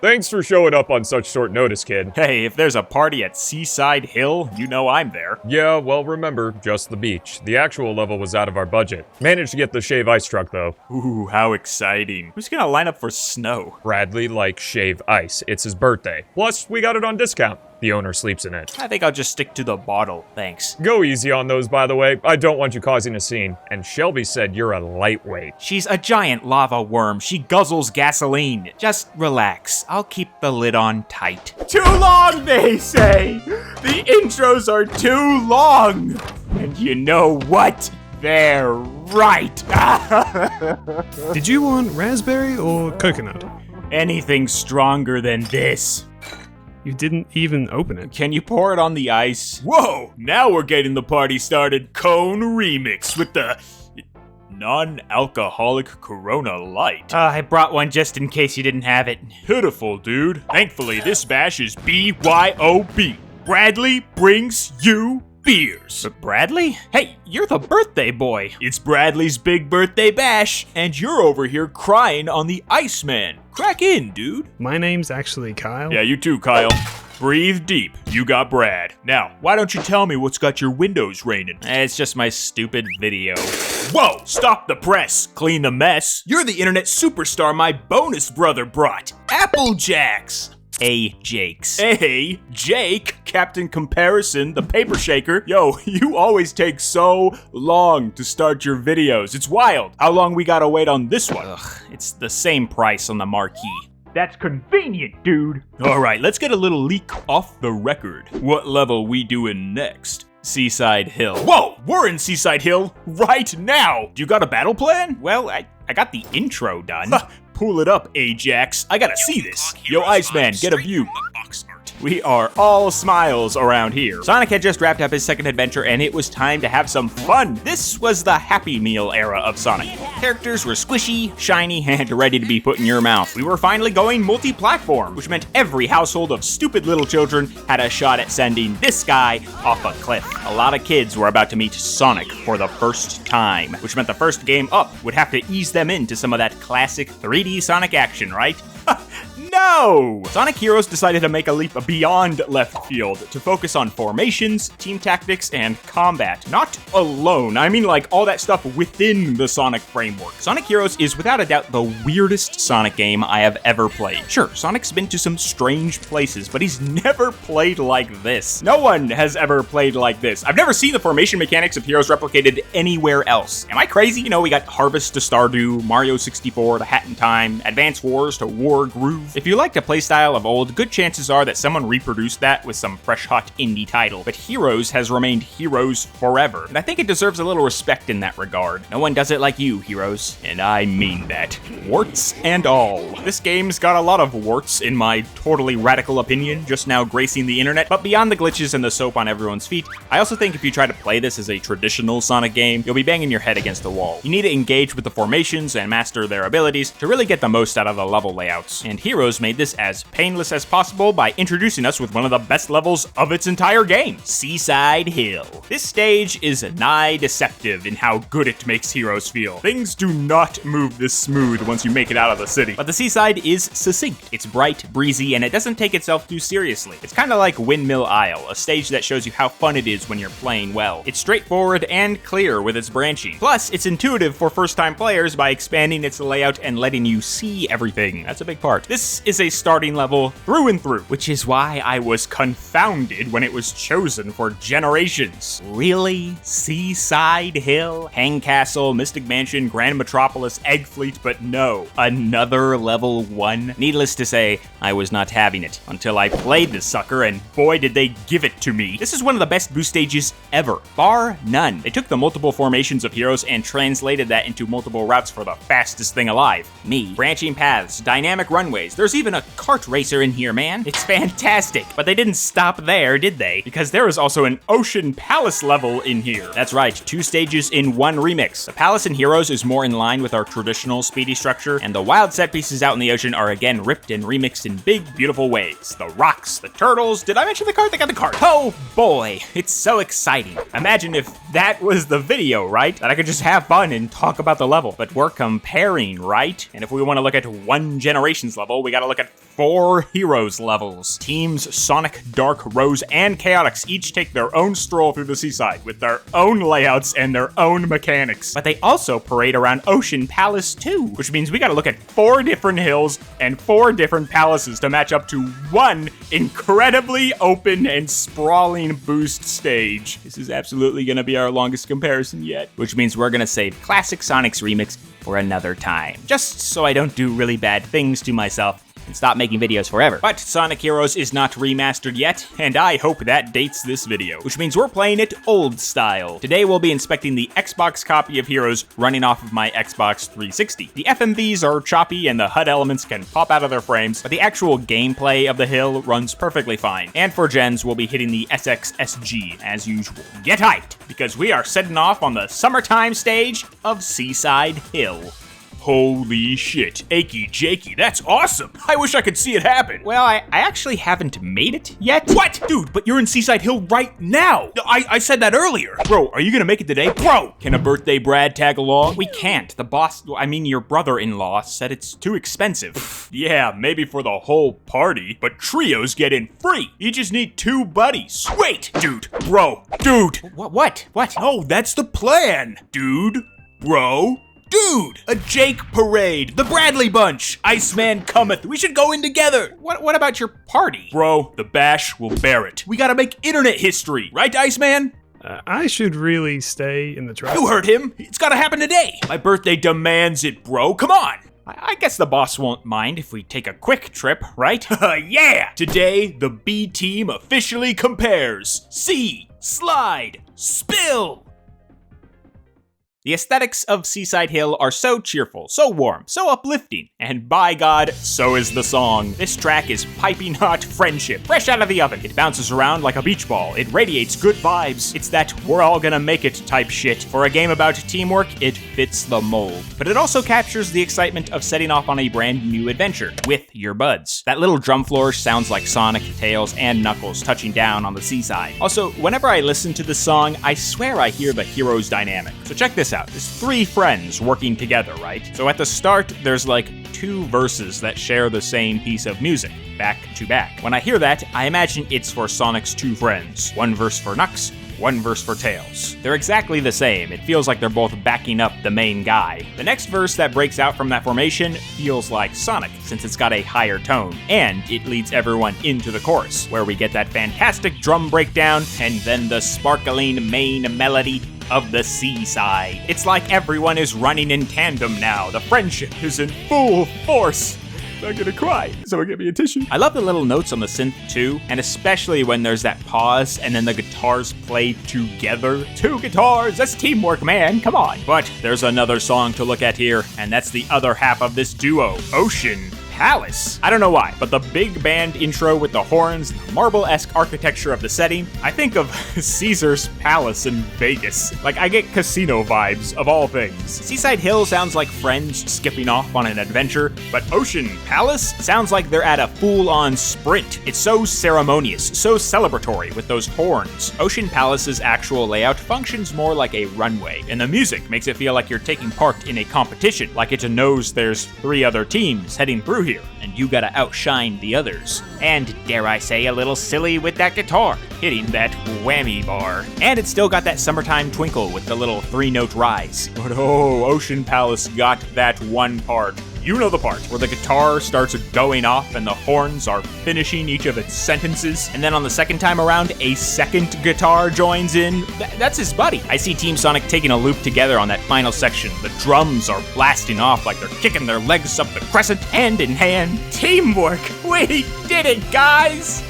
Thanks for showing up on such short notice, kid. Hey, if there's a party at Seaside Hill, you know I'm there. Yeah, well, remember, just the beach. The actual level was out of our budget. Managed to get the shave ice truck, though. Ooh, how exciting. Who's gonna line up for snow? Bradley likes shave ice. It's his birthday. Plus, we got it on discount. The owner sleeps in it. I think I'll just stick to the bottle, thanks. Go easy on those, by the way. I don't want you causing a scene. And Shelby said you're a lightweight. She's a giant lava worm. She guzzles gasoline. Just relax. I'll keep the lid on tight. Too long, they say! The intros are too long! And you know what? They're right! Did you want raspberry or coconut? Anything stronger than this. You didn't even open it. Can you pour it on the ice? Whoa! Now we're getting the party started. Cone Remix with the non-alcoholic Corona Light. I brought one just in case you didn't have it. Pitiful, dude. Thankfully, this bash is BYOB. Bradley brings you beers. But Bradley? Hey, you're the birthday boy. It's Bradley's big birthday bash, and you're over here crying on the Iceman. Crack in, dude. My name's actually Kyle. Yeah, you too, Kyle. Breathe deep. You got Brad. Now, why don't you tell me what's got your windows raining? It's just my stupid video. Whoa! Stop the press. Clean the mess. You're the internet superstar my bonus brother brought. Applejacks. Jakes. Hey, Jake, Captain Comparison, the paper shaker. Yo, you always take so long to start your videos. It's wild. How long we gotta wait on this one? Ugh, it's the same price on the marquee. That's convenient, dude. All right, let's get a little leak off the record. What level we doing next? Seaside Hill. Whoa, we're in Seaside Hill right now. You got a battle plan? Well, I got the intro done. Pull it up, Ajax. I gotta see this. Yo, Iceman, get a view. We are all smiles around here. Sonic had just wrapped up his second adventure and it was time to have some fun. This was the Happy Meal era of Sonic. Characters were squishy, shiny, and ready to be put in your mouth. We were finally going multi-platform, which meant every household of stupid little children had a shot at sending this guy off a cliff. A lot of kids were about to meet Sonic for the first time, which meant the first game up would have to ease them into some of that classic 3D Sonic action, right? No! Sonic Heroes decided to make a leap beyond left field to focus on formations, team tactics, and combat. Not alone, I mean like all that stuff within the Sonic framework. Sonic Heroes is without a doubt the weirdest Sonic game I have ever played. Sure, Sonic's been to some strange places, but he's never played like this. No one has ever played like this. I've never seen the formation mechanics of Heroes replicated anywhere else. Am I crazy? You know, we got Harvest to Stardew, Mario 64 to Hat in Time, Advance Wars to War Groove. If you like the playstyle of old, good chances are that someone reproduced that with some fresh hot indie title. But Heroes has remained Heroes forever, and I think it deserves a little respect in that regard. No one does it like you, Heroes, and I mean that. Warts and all. This game's got a lot of warts in my totally radical opinion, just now gracing the internet, but beyond the glitches and the soap on everyone's feet, I also think if you try to play this as a traditional Sonic game, you'll be banging your head against the wall. You need to engage with the formations and master their abilities to really get the most out of the level layouts, and Heroes made this as painless as possible by introducing us with one of the best levels of its entire game, Seaside Hill. This stage is nigh deceptive in how good it makes Heroes feel. Things do not move this smooth once you make it out of the city. But the Seaside is succinct. It's bright, breezy, and it doesn't take itself too seriously. It's kind of like Windmill Isle, a stage that shows you how fun it is when you're playing well. It's straightforward and clear with its branching. Plus, it's intuitive for first-time players by expanding its layout and letting you see everything. That's a big part. This is a starting level through and through, which is why I was confounded when it was chosen for generations. Really? Seaside Hill? Hang Castle, Mystic Mansion, Grand Metropolis, Egg Fleet, but no. Another level 1? Needless to say, I was not having it until I played this sucker, and boy did they give it to me. This is one of the best boost stages ever, bar none. They took the multiple formations of Heroes and translated that into multiple routes for the fastest thing alive, me. Branching paths, dynamic runways, there's even a kart racer in here, man. It's fantastic. But they didn't stop there, did they? Because there is also an Ocean Palace level in here. That's right, 2 stages in 1 remix. The Palace in Heroes is more in line with our traditional speedy structure, and the wild set pieces out in the ocean are again ripped and remixed in big, beautiful ways. The rocks, the turtles, did I mention the cart? They got the cart. Oh boy, it's so exciting. Imagine if that was the video, right? That I could just have fun and talk about the level. But we're comparing, right? And if we want to look at one generation's level, we gotta look at 4 Heroes levels. Teams Sonic, Dark, Rose, and Chaotix each take their own stroll through the seaside with their own layouts and their own mechanics. But they also parade around Ocean Palace too, which means we gotta look at 4 different hills and 4 different palaces to match up to one incredibly open and sprawling boost stage. This is absolutely gonna be our longest comparison yet, which means we're gonna save Classic Sonic's remix for another time, just so I don't do really bad things to myself and stop making videos forever. But Sonic Heroes is not remastered yet, and I hope that dates this video, which means we're playing it old style. Today we'll be inspecting the Xbox copy of Heroes running off of my Xbox 360. The FMVs are choppy and the HUD elements can pop out of their frames, but the actual gameplay of the hill runs perfectly fine. And for gens, we'll be hitting the SXSG as usual. Get hyped, because we are setting off on the summertime stage of Seaside Hill. Holy shit, Achy Jakey, that's awesome! I wish I could see it happen! Well, I actually haven't made it yet. What? Dude, but you're in Seaside Hill right now! I said that earlier! Bro, are you gonna make it today? Bro! Can a birthday Brad tag along? We can't. The boss, I mean your brother-in-law, said it's too expensive. Yeah, maybe for the whole party, but trios get in free! You just need 2 buddies. Wait! Dude, bro, dude! What? Oh, that's the plan! Dude, bro, dude! A Jake parade! The Bradley bunch! Iceman cometh! We should go in together! What about your party? Bro, the bash will bear it. We gotta make internet history, right, Iceman? I should really stay in the truck. You heard him! It's gotta happen today! My birthday demands it, bro. Come on! I guess the boss won't mind if we take a quick trip, right? Yeah! Today, the B team officially compares. See, slide, spill! The aesthetics of Seaside Hill are so cheerful, so warm, so uplifting, and by God, so is the song. This track is piping hot friendship, fresh out of the oven. It bounces around like a beach ball. It radiates good vibes. It's that we're all gonna make it type shit. For a game about teamwork, it fits the mold. But it also captures the excitement of setting off on a brand new adventure with your buds. That little drum flourish sounds like Sonic, Tails, and Knuckles touching down on the seaside. Also, whenever I listen to this song, I swear I hear the Heroes dynamic. So check this out. There's 3 friends working together, right? So at the start, there's like 2 verses that share the same piece of music, back to back. When I hear that, I imagine it's for Sonic's 2 friends. 1 verse for Knux, 1 verse for Tails. They're exactly the same. It feels like they're both backing up the main guy. The next verse that breaks out from that formation feels like Sonic, since it's got a higher tone, and it leads everyone into the chorus, where we get that fantastic drum breakdown, and then the sparkling main melody of the seaside. It's like everyone is running in tandem now. The friendship is in full force. I'm gonna cry. Someone get me a tissue. I love the little notes on the synth too, and especially when there's that pause and then the guitars play together. 2 guitars, that's teamwork, man, come on. But there's another song to look at here, and that's the other half of this duo, Ocean Palace. I don't know why, but the big band intro with the horns, the marble-esque architecture of the setting, I think of Caesar's Palace in Vegas. Like, I get casino vibes, of all things. Seaside Hill sounds like friends skipping off on an adventure, but Ocean Palace sounds like they're at a full-on sprint. It's so ceremonious, so celebratory with those horns. Ocean Palace's actual layout functions more like a runway, and the music makes it feel like you're taking part in a competition, like it knows there's 3 other teams heading through here, and you gotta outshine the others. And dare I say, a little silly with that guitar, hitting that whammy bar. And it's still got that summertime twinkle with the little 3-note rise. But oh, Ocean Palace got that one part. You know the part where the guitar starts going off and the horns are finishing each of its sentences. And then on the second time around, a second guitar joins in. That's his buddy. I see Team Sonic taking a loop together on that final section. The drums are blasting off like they're kicking their legs up the crescent, hand in hand. Teamwork. We did it, guys.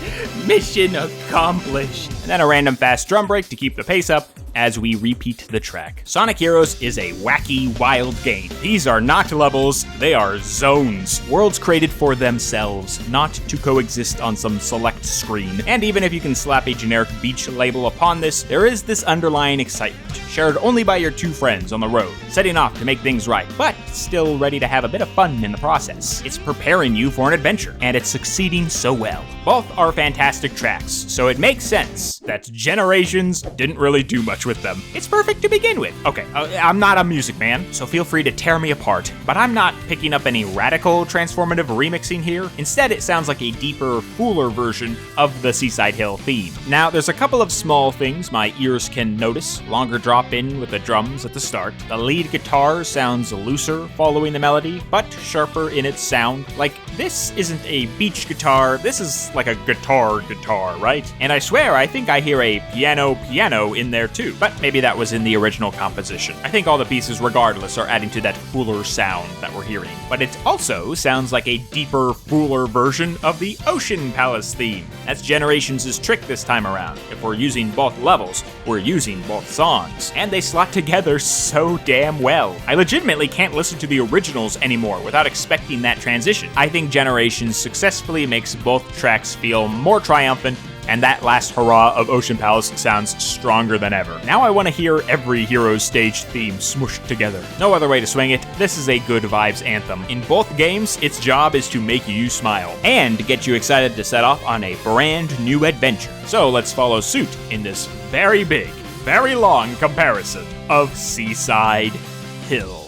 Mission accomplished. And then a random fast drum break to keep the pace up as we repeat the track. Sonic Heroes is a wacky, wild game. These are not levels, they are zones. Worlds created for themselves, not to coexist on some select screen. And even if you can slap a generic beach label upon this, there is this underlying excitement, shared only by your 2 friends on the road, setting off to make things right. But still ready to have a bit of fun in the process. It's preparing you for an adventure, and it's succeeding so well. Both are fantastic tracks, so it makes sense that Generations didn't really do much with them. It's perfect to begin with. Okay, I'm not a music man, so feel free to tear me apart, but I'm not picking up any radical transformative remixing here. Instead, it sounds like a deeper, fuller version of the Seaside Hill theme. Now, there's a couple of small things my ears can notice. Longer drop in with the drums at the start. The lead guitar sounds looser following the melody, but sharper in its sound. Like, this isn't a beach guitar, this is like a guitar, right? And I swear, I think I hear a piano in there too, but maybe that was in the original composition. I think all the pieces, regardless, are adding to that fuller sound that we're hearing. But it also sounds like a deeper, fuller version of the Ocean Palace theme. That's Generations' trick this time around. If we're using both levels, we're using both songs. And they slot together so damn well. I legitimately can't listen to the originals anymore without expecting that transition. I think Generations successfully makes both tracks feel more triumphant, and that last hurrah of Ocean Palace sounds stronger than ever. Now I want to hear every Heroes stage theme smooshed together. No other way to swing it, this is a good vibes anthem. In both games, its job is to make you smile, and get you excited to set off on a brand new adventure. So let's follow suit in this very big, very long comparison of Seaside Hill.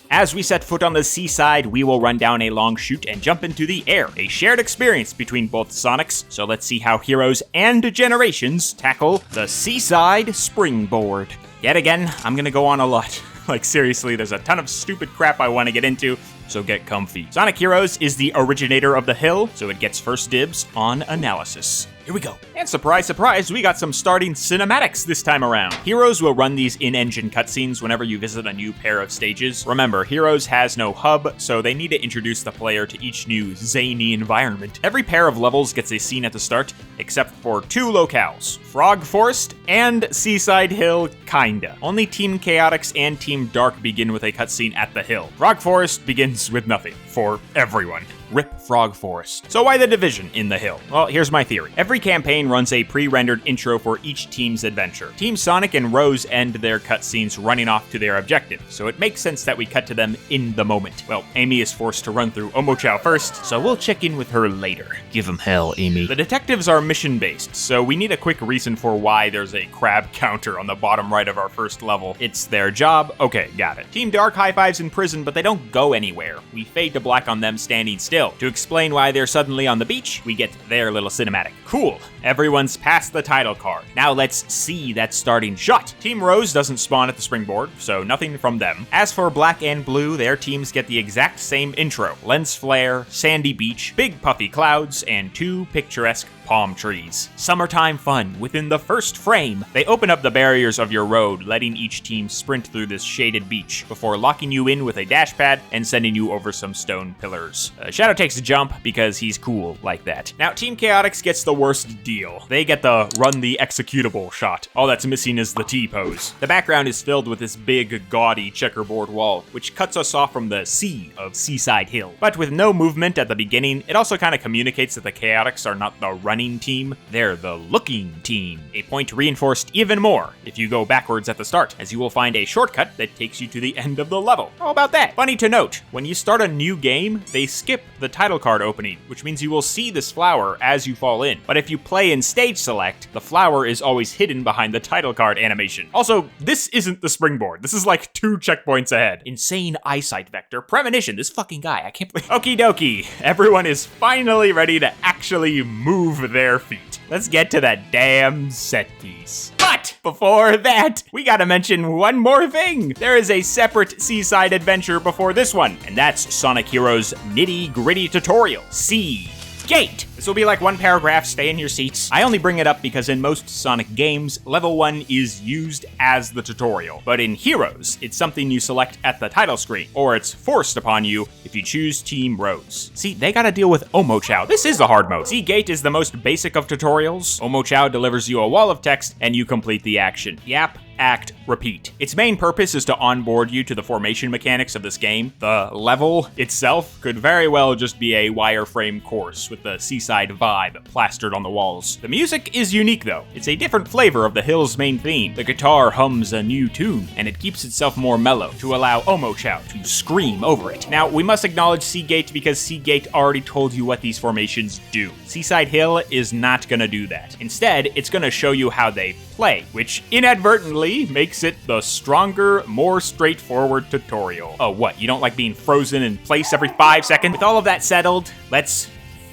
As we set foot on the seaside, we will run down a long chute and jump into the air, a shared experience between both Sonics, so let's see how Heroes and Generations tackle the Seaside Springboard. Yet again, I'm gonna go on a lot. Like seriously, there's a ton of stupid crap I want to get into, so get comfy. Sonic Heroes is the originator of the hill, so it gets first dibs on analysis. Here we go. And surprise, surprise, we got some starting cinematics this time around. Heroes will run these in-engine cutscenes whenever you visit a new pair of stages. Remember, Heroes has no hub, so they need to introduce the player to each new zany environment. Every pair of levels gets a scene at the start, except for two locales, Frog Forest and Seaside Hill, kinda. Only Team Chaotix and Team Dark begin with a cutscene at the hill. Frog Forest begins with nothing, for everyone. Rip Frog Forest. So why the division in the hill? Well, here's my theory. Every campaign runs a pre-rendered intro for each team's adventure. Team Sonic and Rose end their cutscenes running off to their objective, so it makes sense that we cut to them in the moment. Well, Amy is forced to run through Omochao first, so we'll check in with her later. Give them hell, Amy. The detectives are mission-based, so we need a quick reason for why there's a crab counter on the bottom right of our first level. It's their job. Okay, got it. Team Dark high-fives in prison, but they don't go anywhere. We fade to black on them standing still. To explain why they're suddenly on the beach, we get their little cinematic. Cool. Everyone's past the title card. Now let's see that starting shot. Team Rose doesn't spawn at the springboard, so nothing from them. As for Black and Blue, their teams get the exact same intro. Lens flare, sandy beach, big puffy clouds, and two picturesque palm trees. Summertime fun within the first frame. They open up the barriers of your road, letting each team sprint through this shaded beach before locking you in with a dash pad and sending you over some stone pillars. Shadow takes a jump because he's cool like that. Now, Team Chaotix gets the worst deal. They get the run the executable shot. All that's missing is the T-pose. The background is filled with this big, gaudy checkerboard wall, which cuts us off from the sea of Seaside Hill. But with no movement at the beginning, it also kind of communicates that the Chaotix are not the running team, they're the looking team. A point reinforced even more if you go backwards at the start, as you will find a shortcut that takes you to the end of the level. How about that? Funny to note, when you start a new game, they skip the title card opening, which means you will see this flower as you fall in. But if you play in stage select, the flower is always hidden behind the title card animation. Also, this isn't the springboard. This is like 2 checkpoints ahead. Insane eyesight vector. Premonition, this fucking guy, I can't believe. Okie dokie, everyone is finally ready to actually move their feet. Let's get to that damn set piece. But before that, we gotta mention one more thing. There is a separate Seaside adventure before this one, and that's Sonic Heroes nitty-gritty tutorial, Sea Gate. This will be like one paragraph, stay in your seats. I only bring it up because in most Sonic games, level 1 is used as the tutorial. But in Heroes, it's something you select at the title screen, or it's forced upon you if you choose Team Rose. See, they gotta deal with Omochao. This is the hard mode. Sea Gate is the most basic of tutorials. Omochao delivers you a wall of text, and you complete the action. Yap, act, repeat. Its main purpose is to onboard you to the formation mechanics of this game. The level itself could very well just be a wireframe course with the seaside vibe plastered on the walls. The music is unique though. It's a different flavor of the Hill's main theme. The guitar hums a new tune, and it keeps itself more mellow to allow Omochow to scream over it. Now, we must acknowledge Seagate because Seagate already told you what these formations do. Seaside Hill is not gonna do that. Instead, it's gonna show you how they play, which inadvertently makes it the stronger, more straightforward tutorial. Oh, what? You don't like being frozen in place every 5 seconds? With all of that settled, let's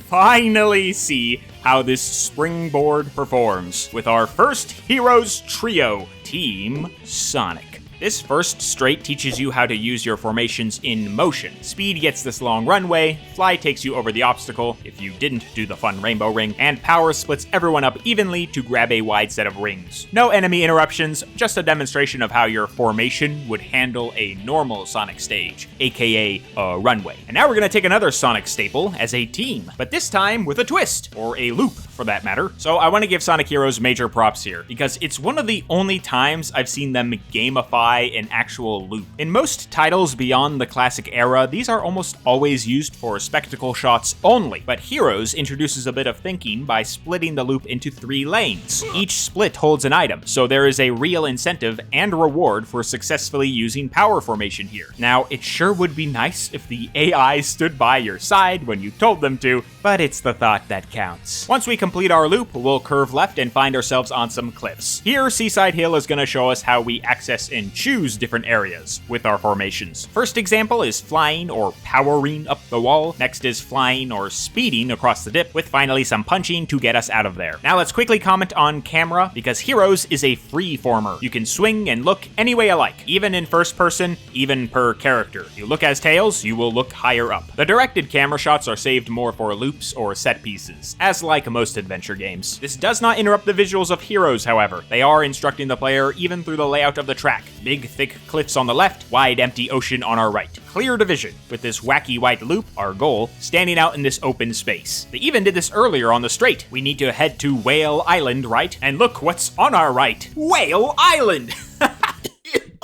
finally see how this springboard performs with our first Heroes Trio, Team Sonic. This first straight teaches you how to use your formations in motion. Speed gets this long runway, fly takes you over the obstacle if you didn't do the fun rainbow ring, and power splits everyone up evenly to grab a wide set of rings. No enemy interruptions, just a demonstration of how your formation would handle a normal Sonic stage, aka a runway. And now we're gonna take another Sonic staple as a team, but this time with a twist, or a loop for that matter. So I want to give Sonic Heroes major props here, because it's one of the only times I've seen them gamify an actual loop. In most titles beyond the classic era, these are almost always used for spectacle shots only, but Heroes introduces a bit of thinking by splitting the loop into 3 lanes. Each split holds an item, so there is a real incentive and reward for successfully using power formation here. Now, it sure would be nice if the AI stood by your side when you told them to, but it's the thought that counts. Once we complete our loop, we'll curve left and find ourselves on some cliffs. Here, Seaside Hill is going to show us how we access and choose different areas with our formations. First example is flying or powering up the wall. Next is flying or speeding across the dip, with finally some punching to get us out of there. Now let's quickly comment on camera, because Heroes is a free-former. You can swing and look any way you like, even in first person, even per character. You look as Tails, you will look higher up. The directed camera shots are saved more for loops or set pieces, as like most adventure games. This does not interrupt the visuals of Heroes, however. They are instructing the player even through the layout of the track. Big, thick cliffs on the left, wide, empty ocean on our right. Clear division, with this wacky white loop, our goal, standing out in this open space. They even did this earlier on the straight. We need to head to Whale Island, right? And look what's on our right. Whale Island!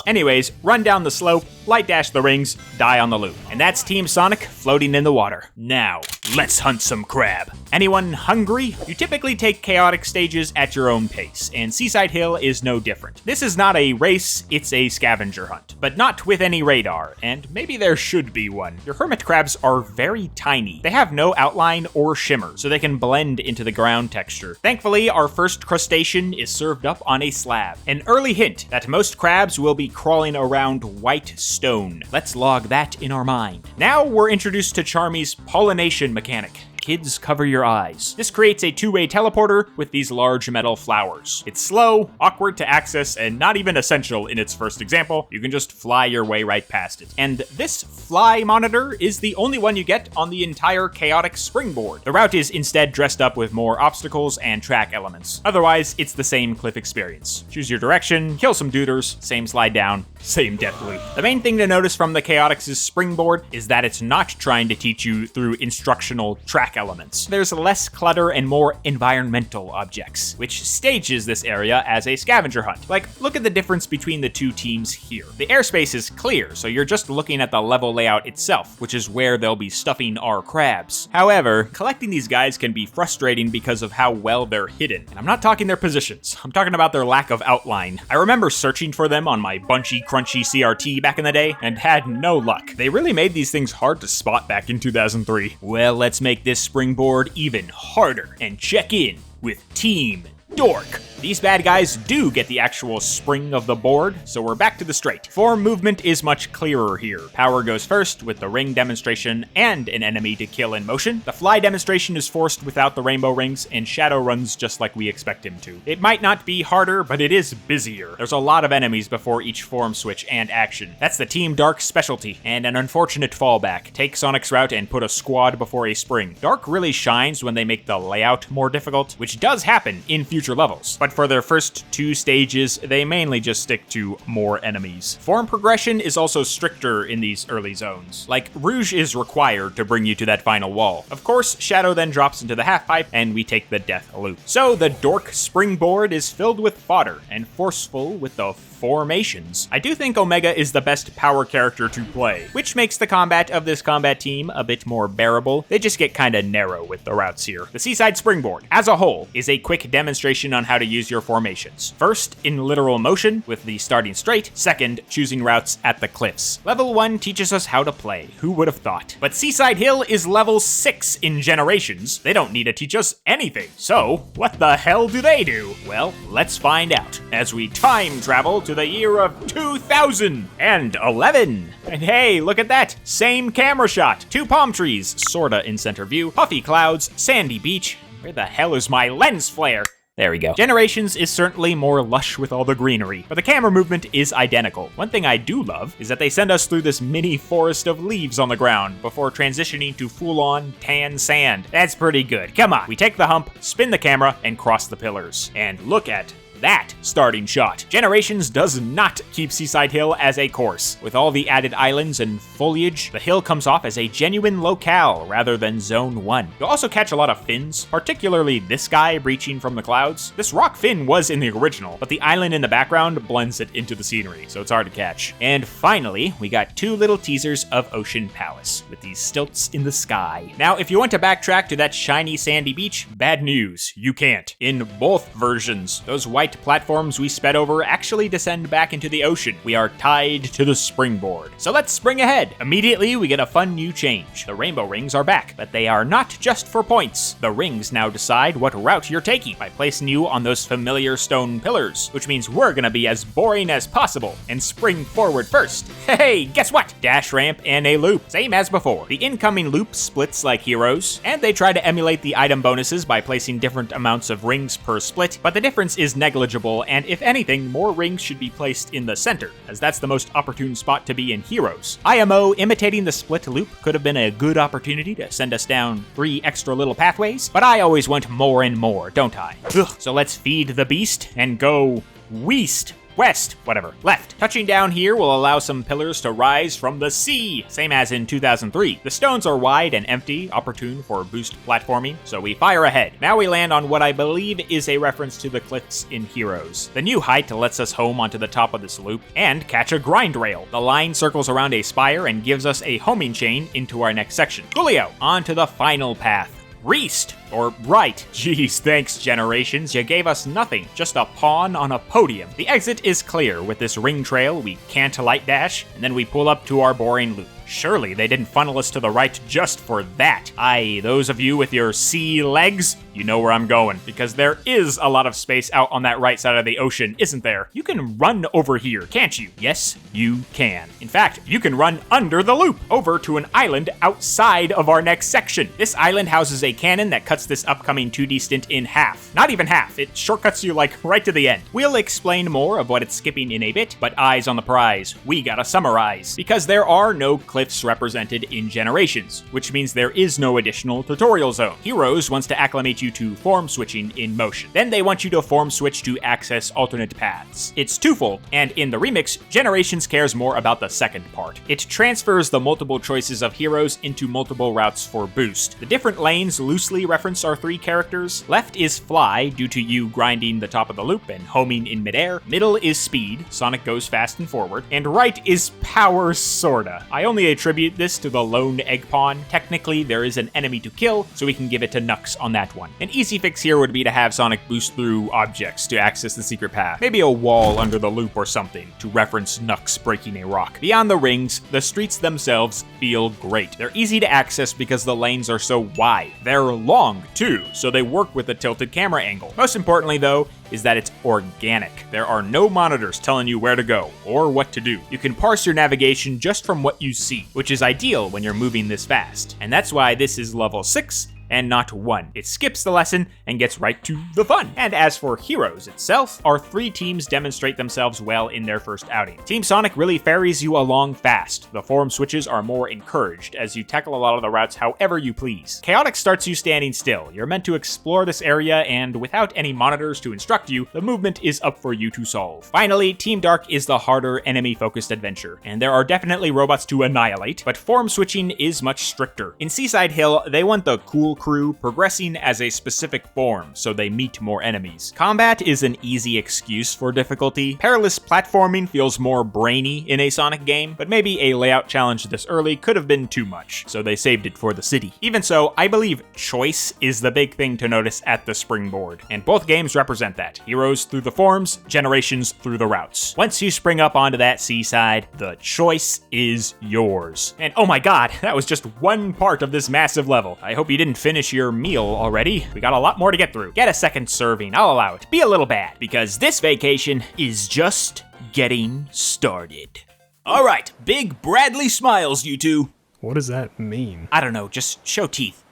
Anyways, run down the slope, light dash the rings, die on the loop. And that's Team Sonic floating in the water. Now, let's hunt some crab. Anyone hungry? You typically take chaotic stages at your own pace, and Seaside Hill is no different. This is not a race, it's a scavenger hunt, but not with any radar, and maybe there should be one. Your hermit crabs are very tiny. They have no outline or shimmer, so they can blend into the ground texture. Thankfully, our first crustacean is served up on a slab. An early hint that most crabs will be crawling around white stone. Let's log that in our mind. Now we're introduced to Charmy's pollination mechanic. Kids, cover your eyes. This creates a two-way teleporter with these large metal flowers. It's slow, awkward to access, and not even essential in its first example. You can just fly your way right past it. And this fly monitor is the only one you get on the entire chaotic springboard. The route is instead dressed up with more obstacles and track elements. Otherwise, it's the same cliff experience. Choose your direction, kill some duders, same slide down, same death loop. The main thing to notice from the Chaotix' springboard is that it's not trying to teach you through instructional track elements. There's less clutter and more environmental objects, which stages this area as a scavenger hunt. Like, look at the difference between the two teams here. The airspace is clear, so you're just looking at the level layout itself, which is where they'll be stuffing our crabs. However, collecting these guys can be frustrating because of how well they're hidden. And I'm not talking their positions, I'm talking about their lack of outline. I remember searching for them on my bunchy crunchy CRT back in the day, and had no luck. They really made these things hard to spot back in 2003. Well, let's make this springboard even harder and check in with Team Dork. These bad guys do get the actual spring of the board, so we're back to the straight. Form movement is much clearer here. Power goes first with the ring demonstration and an enemy to kill in motion. The fly demonstration is forced without the rainbow rings, and Shadow runs just like we expect him to. It might not be harder, but it is busier. There's a lot of enemies before each form switch and action. That's the Team Dark specialty, and an unfortunate fallback. Take Sonic's route and put a squad before a spring. Dark really shines when they make the layout more difficult, which does happen in future levels. But for their first two stages, they mainly just stick to more enemies. Form progression is also stricter in these early zones. Like, Rouge is required to bring you to that final wall. Of course, Shadow then drops into the half-pipe, and we take the death loop. So the Dork springboard is filled with fodder, and forceful with the formations. I do think Omega is the best power character to play, which makes the combat of this combat team a bit more bearable. They just get kinda narrow with the routes here. The Seaside Springboard, as a whole, is a quick demonstration on how to use your formations. First, in literal motion, with the starting straight. Second, choosing routes at the cliffs. Level 1 teaches us how to play. Who would have thought? But Seaside Hill is level 6 in Generations. They don't need to teach us anything. So, what the hell do they do? Well, let's find out as we time travel to the year of 2011. And hey, look at that. Same camera shot. 2 palm trees, sorta in center view, puffy clouds, sandy beach. Where the hell is my lens flare? There we go. Generations is certainly more lush with all the greenery, but the camera movement is identical. One thing I do love is that they send us through this mini forest of leaves on the ground before transitioning to full-on tan sand. That's pretty good. Come on. We take the hump, spin the camera, and cross the pillars. And look at that starting shot. Generations does not keep Seaside Hill as a course. With all the added islands and foliage, the hill comes off as a genuine locale rather than Zone 1. You'll also catch a lot of fins, particularly this guy breaching from the clouds. This rock fin was in the original, but the island in the background blends it into the scenery, so it's hard to catch. And finally, we got 2 little teasers of Ocean Palace, with these stilts in the sky. Now, if you want to backtrack to that shiny sandy beach, bad news, you can't. In both versions, those white platforms we sped over actually descend back into the ocean. We are tied to the springboard. So let's spring ahead. Immediately, we get a fun new change. The rainbow rings are back, but they are not just for points. The rings now decide what route you're taking by placing you on those familiar stone pillars, which means we're gonna be as boring as possible and spring forward first. Hey, guess what? Dash ramp and a loop, same as before. The incoming loop splits like Heroes, and they try to emulate the item bonuses by placing different amounts of rings per split, but the difference is negligible, and if anything, more rings should be placed in the center, as that's the most opportune spot to be in Heroes. IMO imitating the split loop could have been a good opportunity to send us down 3 extra little pathways, but I always want more and more, don't I? Ugh. So let's feed the beast and go west. West, whatever, left. Touching down here will allow some pillars to rise from the sea, same as in 2003. The stones are wide and empty, opportune for boost platforming, so we fire ahead. Now we land on what I believe is a reference to the cliffs in Heroes. The new height lets us home onto the top of this loop and catch a grind rail. The line circles around a spire and gives us a homing chain into our next section. Coolio, on to the final path. Reast, or right. Geez, thanks, Generations. You gave us nothing, just a pawn on a podium. The exit is clear with this ring trail. We can't light dash, and then we pull up to our boring loop. Surely they didn't funnel us to the right just for that. Aye, those of you with your sea legs, you know where I'm going, because there is a lot of space out on that right side of the ocean, isn't there? You can run over here, can't you? Yes, you can. In fact, you can run under the loop, over to an island outside of our next section. This island houses a cannon that cuts this upcoming 2D stint in half. Not even half, it shortcuts you like right to the end. We'll explain more of what it's skipping in a bit, but eyes on the prize. We gotta summarize, because there are no cliffs represented in Generations, which means there is no additional tutorial zone. Heroes wants to acclimate you to form switching in motion. Then they want you to form switch to access alternate paths. It's twofold, and in the remix, Generations cares more about the second part. It transfers the multiple choices of Heroes into multiple routes for boost. The different lanes loosely reference our 3 characters. Left is fly, due to you grinding the top of the loop and homing in midair. Middle is speed, Sonic goes fast and forward. And right is power, sorta. I only attribute this to the lone egg pawn. Technically, there is an enemy to kill, so we can give it to Nux on that one. An easy fix here would be to have Sonic boost through objects to access the secret path. Maybe a wall under the loop or something, to reference Nux breaking a rock. Beyond the rings, the streets themselves feel great. They're easy to access because the lanes are so wide. They're long, too, so they work with a tilted camera angle. Most importantly, though, is that it's organic. There are no monitors telling you where to go or what to do. You can parse your navigation just from what you see, which is ideal when you're moving this fast. And that's why this is level 6 and not 1. It skips the lesson and gets right to the fun. And as for Heroes itself, our 3 teams demonstrate themselves well in their first outing. Team Sonic really ferries you along fast. The form switches are more encouraged as you tackle a lot of the routes however you please. Chaotic starts you standing still. You're meant to explore this area, and without any monitors to instruct you, the movement is up for you to solve. Finally, Team Dark is the harder enemy-focused adventure, and there are definitely robots to annihilate, but form switching is much stricter. In Seaside Hill, they want the cool crew progressing as a specific form so they meet more enemies. Combat is an easy excuse for difficulty. Perilous platforming feels more brainy in a Sonic game, but maybe a layout challenge this early could have been too much, so they saved it for the city. Even so, I believe choice is the big thing to notice at the springboard, and both games represent that. Heroes through the forms, generations through the routes. Once you spring up onto that seaside, the choice is yours. And oh my god, that was just one part of this massive level. I hope you didn't finish your meal already. We got a lot more to get through. Get a second serving, I'll allow it. Be a little bad, because this vacation is just getting started. All right, big Bradley smiles, you two. What does that mean? I don't know, just show teeth.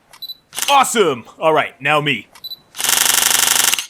Awesome! All right, now me.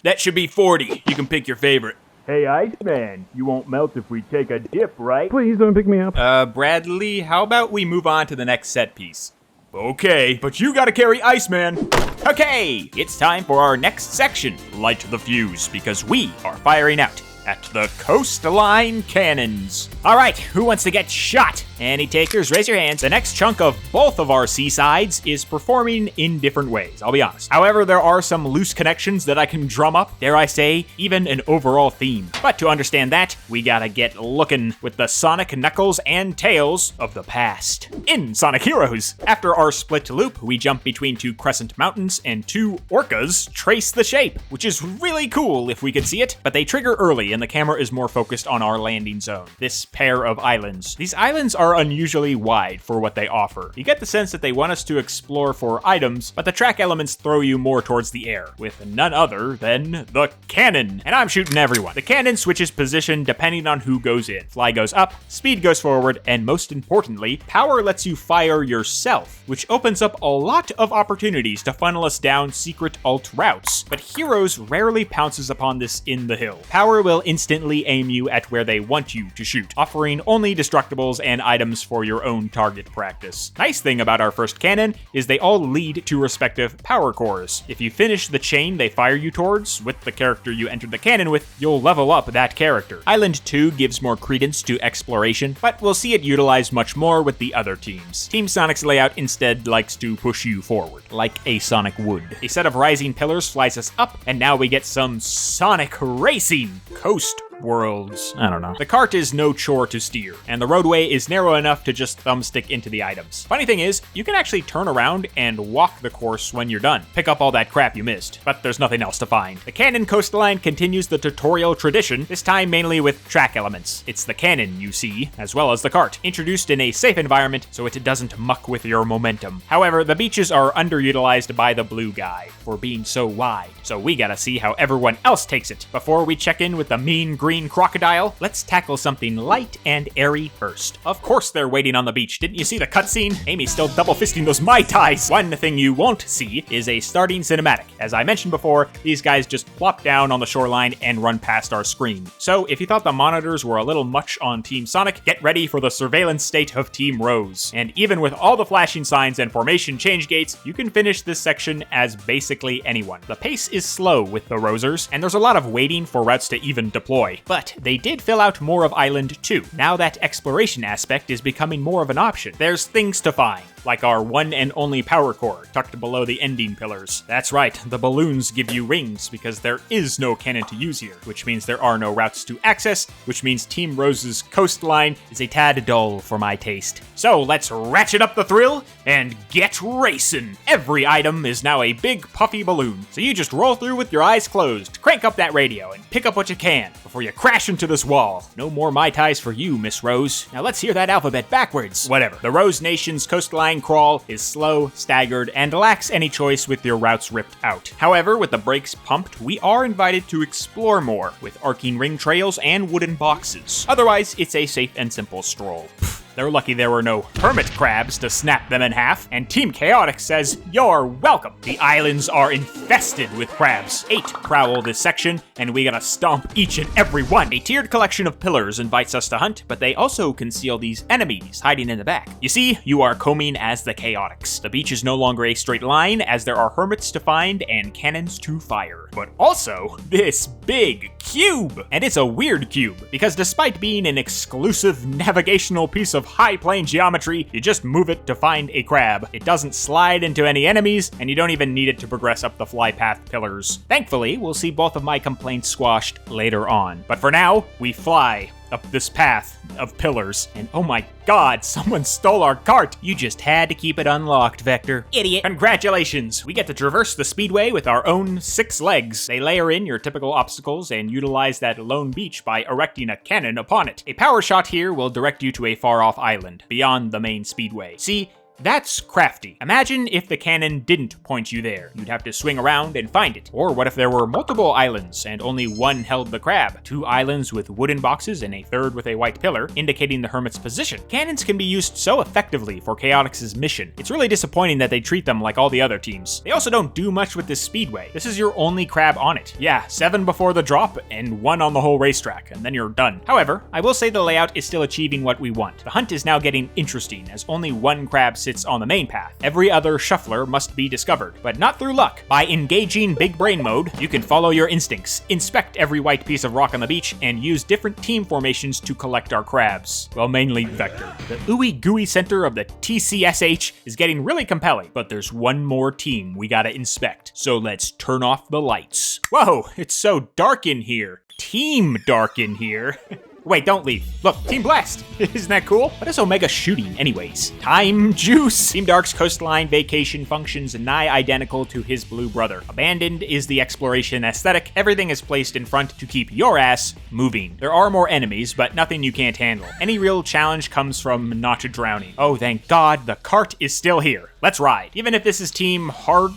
That should be 40. You can pick your favorite. Hey, Iceman, you won't melt if we take a dip, right? Please don't pick me up. Bradley, how about we move on to the next set piece? Okay, but you gotta carry Iceman. Okay, it's time for our next section, Light the Fuse, because we are firing out at the coastline cannons. All right, who wants to get shot? Any takers, raise your hands. The next chunk of both of our seasides is performing in different ways, I'll be honest. However, there are some loose connections that I can drum up, dare I say, even an overall theme. But to understand that, we gotta get looking with the Sonic Knuckles and Tails of the past. In Sonic Heroes, after our split loop, we jump between two crescent mountains and two orcas trace the shape, which is really cool if we could see it, but they trigger early and the camera is more focused on our landing zone. This pair of islands. These islands are unusually wide for what they offer. You get the sense that they want us to explore for items, but the track elements throw you more towards the air, with none other than the cannon. And I'm shooting everyone. The cannon switches position depending on who goes in. Fly goes up, speed goes forward, and most importantly, power lets you fire yourself, which opens up a lot of opportunities to funnel us down secret alt routes. But Heroes rarely pounces upon this in the hill. Power will instantly aim you at where they want you to shoot, offering only destructibles and items for your own target practice. Nice thing about our first cannon is they all lead to respective power cores. If you finish the chain they fire you towards with the character you entered the cannon with, you'll level up that character. Island 2 gives more credence to exploration, but we'll see it utilized much more with the other teams. Team Sonic's layout instead likes to push you forward, like a Sonic would. A set of rising pillars flies us up, and now we get some Sonic racing. Coast worlds. I don't know. The cart is no chore to steer, and the roadway is narrow enough to just thumbstick into the items. Funny thing is, you can actually turn around and walk the course when you're done. Pick up all that crap you missed, but there's nothing else to find. The cannon coastline continues the tutorial tradition, this time mainly with track elements. It's the cannon you see, as well as the cart, introduced in a safe environment so it doesn't muck with your momentum. However, the beaches are underutilized by the blue guy for being so wide, so we gotta see how everyone else takes it. Before we check in with the mean green crocodile, let's tackle something light and airy first. Of course they're waiting on the beach. Didn't you see the cutscene? Amy's still double fisting those Mai Tais. One thing you won't see is a starting cinematic. As I mentioned before, these guys just plop down on the shoreline and run past our screen. So if you thought the monitors were a little much on Team Sonic, get ready for the surveillance state of Team Rose. And even with all the flashing signs and formation change gates, you can finish this section as basically anyone. The pace is slow with the Rosers, and there's a lot of waiting for routes to even deploy. But they did fill out more of Island 2. Now that exploration aspect is becoming more of an option. There's things to find, like our one and only power core tucked below the ending pillars. That's right, the balloons give you rings because there is no cannon to use here, which means there are no routes to access, which means Team Rose's coastline is a tad dull for my taste. So let's ratchet up the thrill and get racing. Every item is now a big puffy balloon, so you just roll through with your eyes closed, crank up that radio, and pick up what you can before you crash into this wall. No more Mai Tais for you, Miss Rose. Now let's hear that alphabet backwards. Whatever. The Rose Nation's coastline crawl is slow, staggered, and lacks any choice with your routes ripped out. However, with the brakes pumped, we are invited to explore more with arcing ring trails and wooden boxes. Otherwise, it's a safe and simple stroll. They're lucky there were no hermit crabs to snap them in half, and Team Chaotix says, you're welcome. The islands are infested with crabs. 8 prowl this section, and we gotta stomp each and every one. A tiered collection of pillars invites us to hunt, but they also conceal these enemies hiding in the back. You see, you are combing as the Chaotix. The beach is no longer a straight line, as there are hermits to find and cannons to fire. But also, this big cube. And it's a weird cube, because despite being an exclusive navigational piece of high plane geometry, you just move it to find a crab. It doesn't slide into any enemies, and you don't even need it to progress up the fly path pillars. Thankfully, we'll see both of my complaints squashed later on. But for now, we fly up this path of pillars. And oh my god, someone stole our cart! You just had to keep it unlocked, Vector. Idiot. Congratulations! We get to traverse the speedway with our own 6 legs. They layer in your typical obstacles and utilize that lone beach by erecting a cannon upon it. A power shot here will direct you to a far-off island, beyond the main speedway. See, that's crafty. Imagine if the cannon didn't point you there. You'd have to swing around and find it. Or what if there were multiple islands and only one held the crab? 2 islands with wooden boxes and a third with a white pillar, indicating the hermit's position. Cannons can be used so effectively for Chaotix's mission. It's really disappointing that they treat them like all the other teams. They also don't do much with this speedway. This is your only crab on it. Yeah, 7 before the drop and 1 on the whole racetrack, and then you're done. However, I will say the layout is still achieving what we want. The hunt is now getting interesting, as only 1 crab sits on the main path. Every other shuffler must be discovered, but not through luck. By engaging big brain mode, you can follow your instincts, inspect every white piece of rock on the beach, and use different team formations to collect our crabs. Well, mainly Vector. The guuuyyyy center of the TCSH is getting really compelling, but there's one more team we gotta inspect. So let's turn off the lights. Whoa, it's so dark in here. Team dark in here. Wait, don't leave. Look, Team Blast! Isn't that cool? What is Omega shooting anyways? Time Juice! Team Dark's coastline vacation functions nigh identical to his blue brother. Abandoned is the exploration aesthetic. Everything is placed in front to keep your ass moving. There are more enemies, but nothing you can't handle. Any real challenge comes from not drowning. Oh, thank God, the cart is still here. Let's ride. Even if this is Team Hard,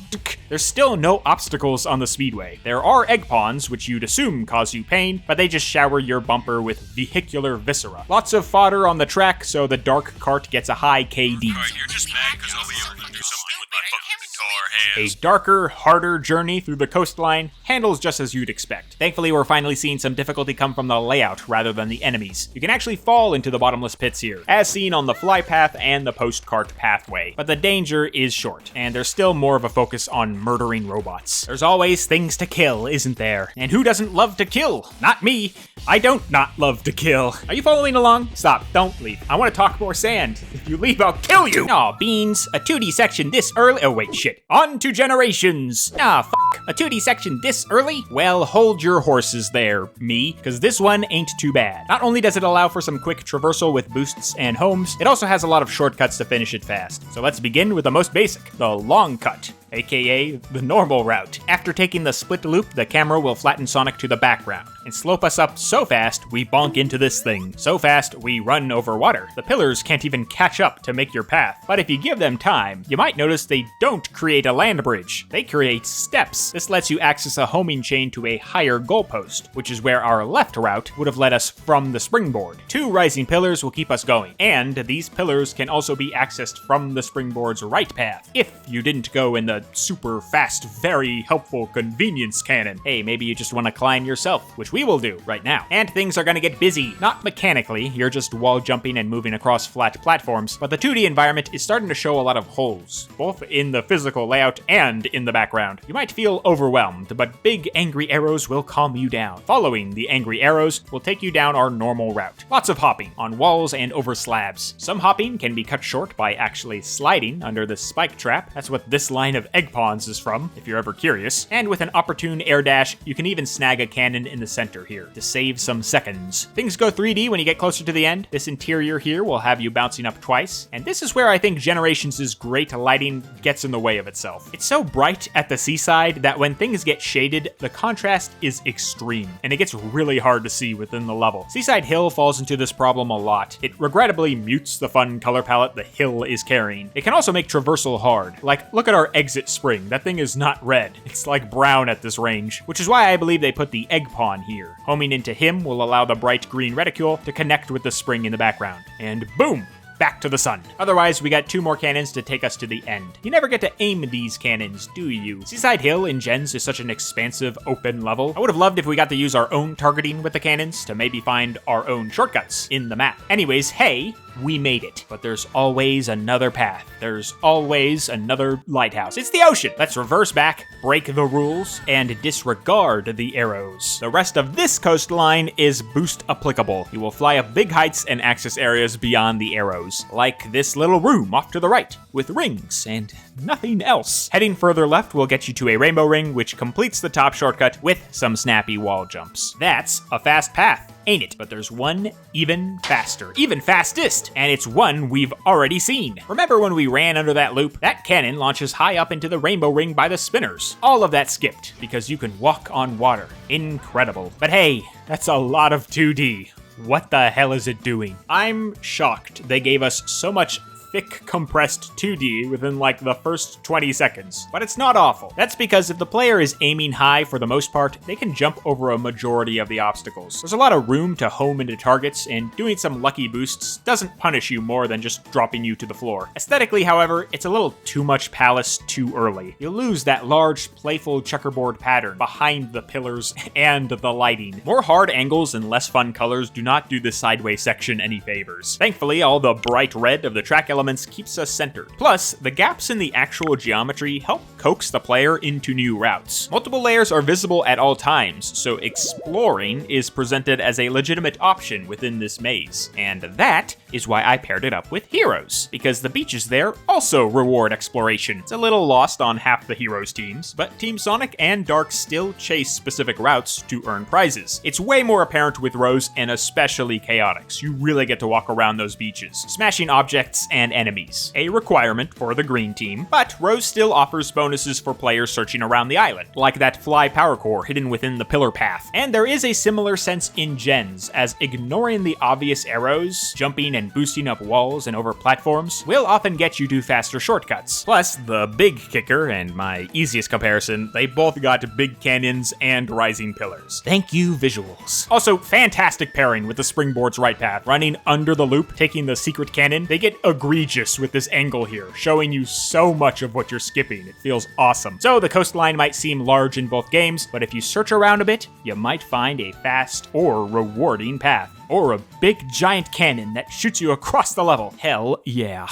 there's still no obstacles on the speedway. There are egg pawns, which you'd assume cause you pain, but they just shower your bumper with vehicular viscera. Lots of fodder on the track, so the dark cart gets a high KD. Alright, you're just mad because I'll be able to do something with my fucking guitar hands. A darker, harder journey through the coastline handles just as you'd expect. Thankfully, we're finally seeing some difficulty come from the layout rather than the enemies. You can actually fall into the bottomless pits here, as seen on the fly path and the post-cart pathway. But the danger is short, and there's still more of a focus on murdering robots. There's always things to kill, isn't there? And who doesn't love to kill? Not me. I don't not love to kill. Are you following along? Stop, don't leave. I want to talk more sand. If you leave, I'll kill you! Aw, beans. A 2D section this early? Oh, wait, shit. On to generations. Ah, fuck. A 2D section this early? Well, hold your horses there, me, because this one ain't too bad. Not only does it allow for some quick traversal with boosts and homes, it also has a lot of shortcuts to finish it fast. So let's begin with the most basic, the long cut, aka the normal route. After taking the split loop, the camera will flatten Sonic to the background and slope us up so fast we bonk into this thing. So fast we run over water. The pillars can't even catch up to make your path, but if you give them time, you might notice they don't create a land bridge. They create steps. This lets you access a homing chain to a higher goalpost, which is where our left route would have led us from the springboard. 2 rising pillars will keep us going, and these pillars can also be accessed from the springboard's right path, if you didn't go in the super fast, very helpful convenience cannon. Hey, maybe you just want to climb yourself, which we will do right now. And things are gonna get busy. Not mechanically, you're just wall jumping and moving across flat platforms, but the 2D environment is starting to show a lot of holes, both in the physical layout and in the background. You might feel overwhelmed, but big angry arrows will calm you down. Following the angry arrows will take you down our normal route. Lots of hopping on walls and over slabs. Some hopping can be cut short by actually sliding under the spike trap. That's what this line of egg pawns is from, if you're ever curious. And with an opportune air dash, you can even snag a cannon in the center here to save some seconds. Things go 3D when you get closer to the end. This interior here will have you bouncing up twice, and this is where I think Generations' great lighting gets in the way of itself. It's so bright at the seaside that when things get shaded, the contrast is extreme, and it gets really hard to see within the level. Seaside Hill falls into this problem a lot. It regrettably mutes the fun color palette the hill is carrying. It can also make traversal hard. Like, look at our exit spring. That thing is not red. It's like brown at this range, which is why I believe they put the egg pawn here. Homing into him will allow the bright green reticule to connect with the spring in the background. And boom! Back to the sun. Otherwise, we got 2 more cannons to take us to the end. You never get to aim these cannons, do you? Seaside Hill in Gens is such an expansive, open level. I would have loved if we got to use our own targeting with the cannons to maybe find our own shortcuts in the map. Anyways, hey, we made it. But there's always another path. There's always another lighthouse. It's the ocean. Let's reverse back, break the rules, and disregard the arrows. The rest of this coastline is boost applicable. You will fly up big heights and access areas beyond the arrows, like this little room off to the right, with rings and nothing else. Heading further left will get you to a rainbow ring, which completes the top shortcut with some snappy wall jumps. That's a fast path, ain't it? But there's one even faster, even fastest, and it's one we've already seen. Remember when we ran under that loop? That cannon launches high up into the rainbow ring by the spinners. All of that skipped, because you can walk on water. Incredible. But hey, that's a lot of 2D. What the hell is it doing? I'm shocked they gave us so much thick, compressed 2D within like the first 20 seconds. But it's not awful. That's because if the player is aiming high for the most part, they can jump over a majority of the obstacles. There's a lot of room to home into targets, and doing some lucky boosts doesn't punish you more than just dropping you to the floor. Aesthetically, however, it's a little too much palace too early. You lose that large, playful checkerboard pattern behind the pillars and the lighting. More hard angles and less fun colors do not do the sideways section any favors. Thankfully, all the bright red of the track elements keeps us centered. Plus, the gaps in the actual geometry help coax the player into new routes. Multiple layers are visible at all times, so exploring is presented as a legitimate option within this maze. And that is why I paired it up with heroes, because the beaches there also reward exploration. It's a little lost on half the heroes teams, but Team Sonic and Dark still chase specific routes to earn prizes. It's way more apparent with Rose and especially Chaotix. You really get to walk around those beaches, smashing objects and enemies, a requirement for the green team, but Rose still offers bonuses for players searching around the island, like that fly power core hidden within the pillar path. And there is a similar sense in gens, as ignoring the obvious arrows, jumping and boosting up walls and over platforms will often get you to faster shortcuts. Plus, the big kicker, and my easiest comparison, they both got big canyons and rising pillars. Thank you, visuals. Also, fantastic pairing with the springboard's right path. Running under the loop, taking the secret cannon, they get egregious with this angle here, showing you so much of what you're skipping. It feels awesome. So the coastline might seem large in both games, but if you search around a bit, you might find a fast or rewarding path, or a big giant cannon that shoots you across the level. Hell yeah.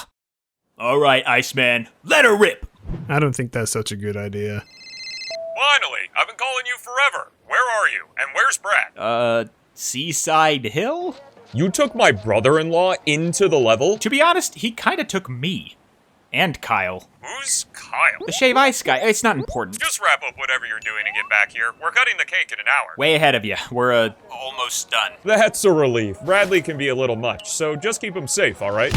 Alright, Iceman, let her rip! I don't think that's such a good idea. Finally! I've been calling you forever. Where are you? And where's Brad? Seaside Hill? You took my brother-in-law into the level? To be honest, he kinda took me. And Kyle. Who's Kyle? The Shave Ice guy. It's not important. Just wrap up whatever you're doing and get back here. We're cutting the cake in an hour. Way ahead of you. We're, almost done. That's a relief. Bradley can be a little much, so just keep him safe, alright?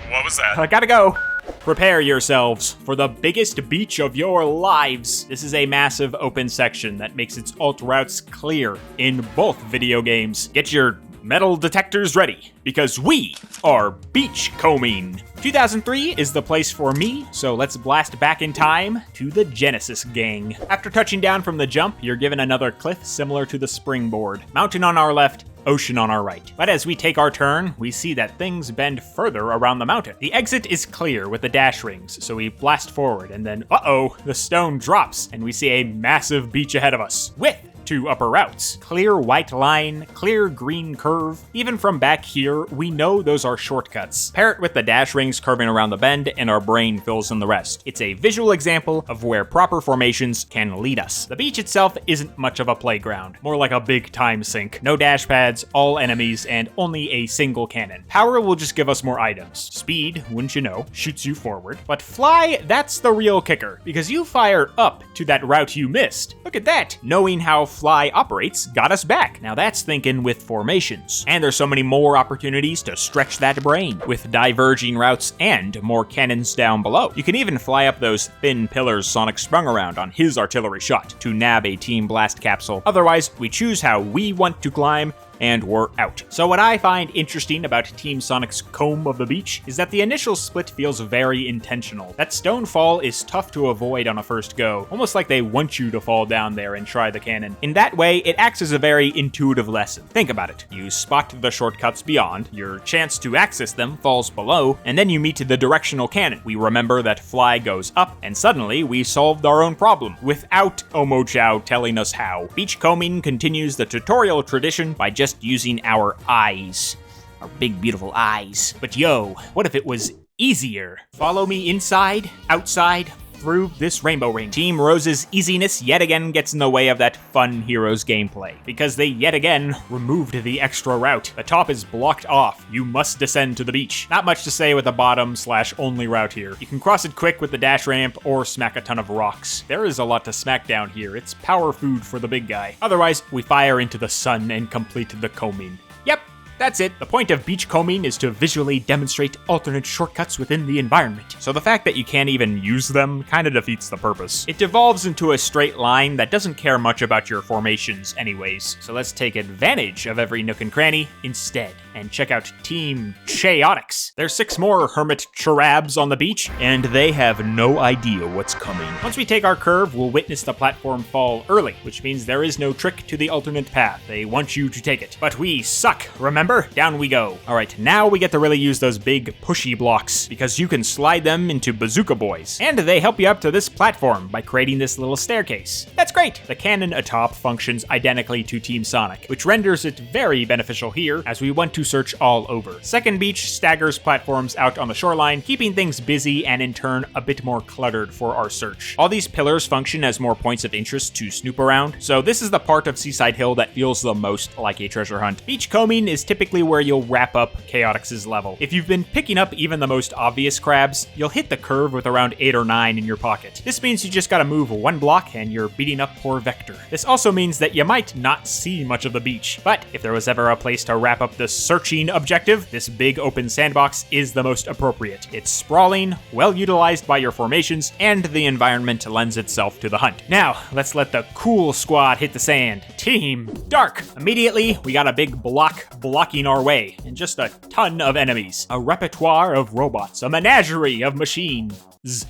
What was that? I gotta go. Prepare yourselves for the biggest beach of your lives. This is a massive open section that makes its alt routes clear in both video games. Get your metal detectors ready, because we are beach combing. 2003 is the place for me, so let's blast back in time to the Genesis gang. After touching down from the jump, you're given another cliff similar to the springboard. Mountain on our left, ocean on our right. But as we take our turn, we see that things bend further around the mountain. The exit is clear with the dash rings, so we blast forward, and then, the stone drops, and we see a massive beach ahead of us, with 2 upper routes. Clear white line, clear green curve. Even from back here, we know those are shortcuts. Pair it with the dash rings curving around the bend, and our brain fills in the rest. It's a visual example of where proper formations can lead us. The beach itself isn't much of a playground, more like a big time sink. No dash pads, all enemies, and only a single cannon. Power will just give us more items. Speed, wouldn't you know, shoots you forward. But fly, that's the real kicker, because you fire up to that route you missed. Look at that! Knowing how fly operates got us back. Now that's thinking with formations. And there's so many more opportunities to stretch that brain, with diverging routes and more cannons down below. You can even fly up those thin pillars Sonic sprung around on his artillery shot to nab a team blast capsule. Otherwise, we choose how we want to climb, and we're out. So what I find interesting about Team Sonic's comb of the beach is that the initial split feels very intentional. That stone fall is tough to avoid on a first go, almost like they want you to fall down there and try the cannon. In that way, it acts as a very intuitive lesson. Think about it. You spot the shortcuts beyond, your chance to access them falls below, and then you meet the directional cannon. We remember that fly goes up, and suddenly we solved our own problem, without Omochao telling us how. Beachcombing continues the tutorial tradition by just using our eyes. our big beautiful eyes. But yo, what if it was easier? Follow me inside, outside, through this rainbow ring. Team Rose's easiness yet again gets in the way of that fun Heroes gameplay, because they yet again removed the extra route. The top is blocked off. You must descend to the beach. Not much to say with the bottom/only route here. You can cross it quick with the dash ramp or smack a ton of rocks. There is a lot to smack down here. It's power food for the big guy. Otherwise, we fire into the sun and complete the combing. Yep. That's it. The point of beach combing is to visually demonstrate alternate shortcuts within the environment. So the fact that you can't even use them kind of defeats the purpose. It devolves into a straight line that doesn't care much about your formations anyways. So let's take advantage of every nook and cranny instead and check out Team Chaotix. There's 6 more hermit charabs on the beach, and they have no idea what's coming. Once we take our curve, we'll witness the platform fall early, which means there is no trick to the alternate path. They want you to take it. But we suck, remember? Down we go. All right, now we get to really use those big pushy blocks, because you can slide them into bazooka boys. And they help you up to this platform by creating this little staircase. That's great! The cannon atop functions identically to Team Sonic, which renders it very beneficial here as we want to search all over. Second beach staggers platforms out on the shoreline, keeping things busy and in turn a bit more cluttered for our search. All these pillars function as more points of interest to snoop around, so this is the part of Seaside Hill that feels the most like a treasure hunt. Beach combing is typically where you'll wrap up Chaotix's level. If you've been picking up even the most obvious crabs, you'll hit the curve with around 8 or 9 in your pocket. This means you just gotta move 1 block and you're beating up poor Vector. This also means that you might not see much of the beach, but if there was ever a place to wrap up the searching objective, this big open sandbox is the most appropriate. It's sprawling, well utilized by your formations, and the environment lends itself to the hunt. Now, let's let the cool squad hit the sand. Team Dark! Immediately, we got a big block blocking our way, and just a ton of enemies. A repertoire of robots, a menagerie of machines.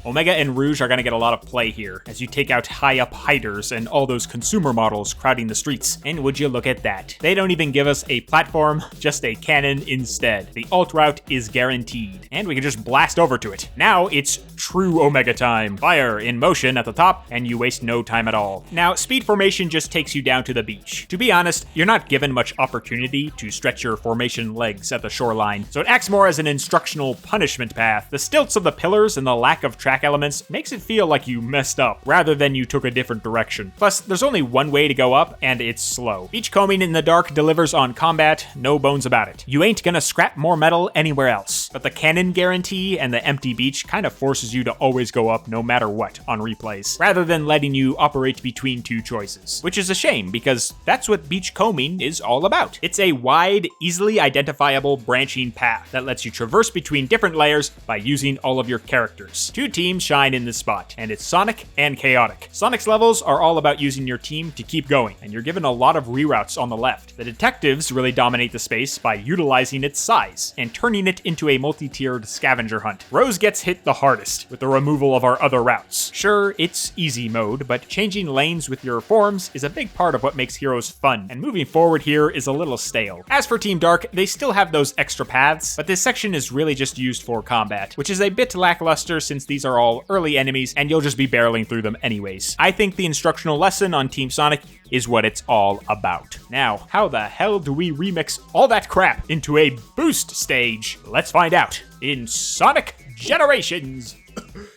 Omega and Rouge are going to get a lot of play here, as you take out high-up hiders and all those consumer models crowding the streets. And would you look at that? They don't even give us a platform, just a cannon instead. The alt route is guaranteed, and we can just blast over to it. Now it's true Omega time. Fire in motion at the top, and you waste no time at all. Now, speed formation just takes you down to the beach. To be honest, you're not given much opportunity to stretch your formation legs at the shoreline, so it acts more as an instructional punishment path. The stilts of the pillars and the lack of track elements makes it feel like you messed up, rather than you took a different direction. Plus, there's only one way to go up, and it's slow. Beach combing in the dark delivers on combat, no bones about it. You ain't gonna scrap more metal anywhere else. But the cannon guarantee and the empty beach kind of forces you to always go up no matter what on replays, rather than letting you operate between 2 choices. Which is a shame, because that's what beach combing is all about. It's a wide, easily identifiable branching path that lets you traverse between different layers by using all of your characters. 2 teams shine in this spot, and it's Sonic and Chaotic. Sonic's levels are all about using your team to keep going, and you're given a lot of reroutes on the left. The detectives really dominate the space by utilizing its size and turning it into a multi-tiered scavenger hunt. Rose gets hit the hardest with the removal of our other routes. Sure, it's easy mode, but changing lanes with your forms is a big part of what makes Heroes fun, and moving forward here is a little stale. As for Team Dark, they still have those extra paths, but this section is really just used for combat, which is a bit lackluster since these are all early enemies and you'll just be barreling through them anyways. I think the instructional lesson on Team Sonic is what it's all about. Now, how the hell do we remix all that crap into a boost stage? Let's find out in Sonic Generations.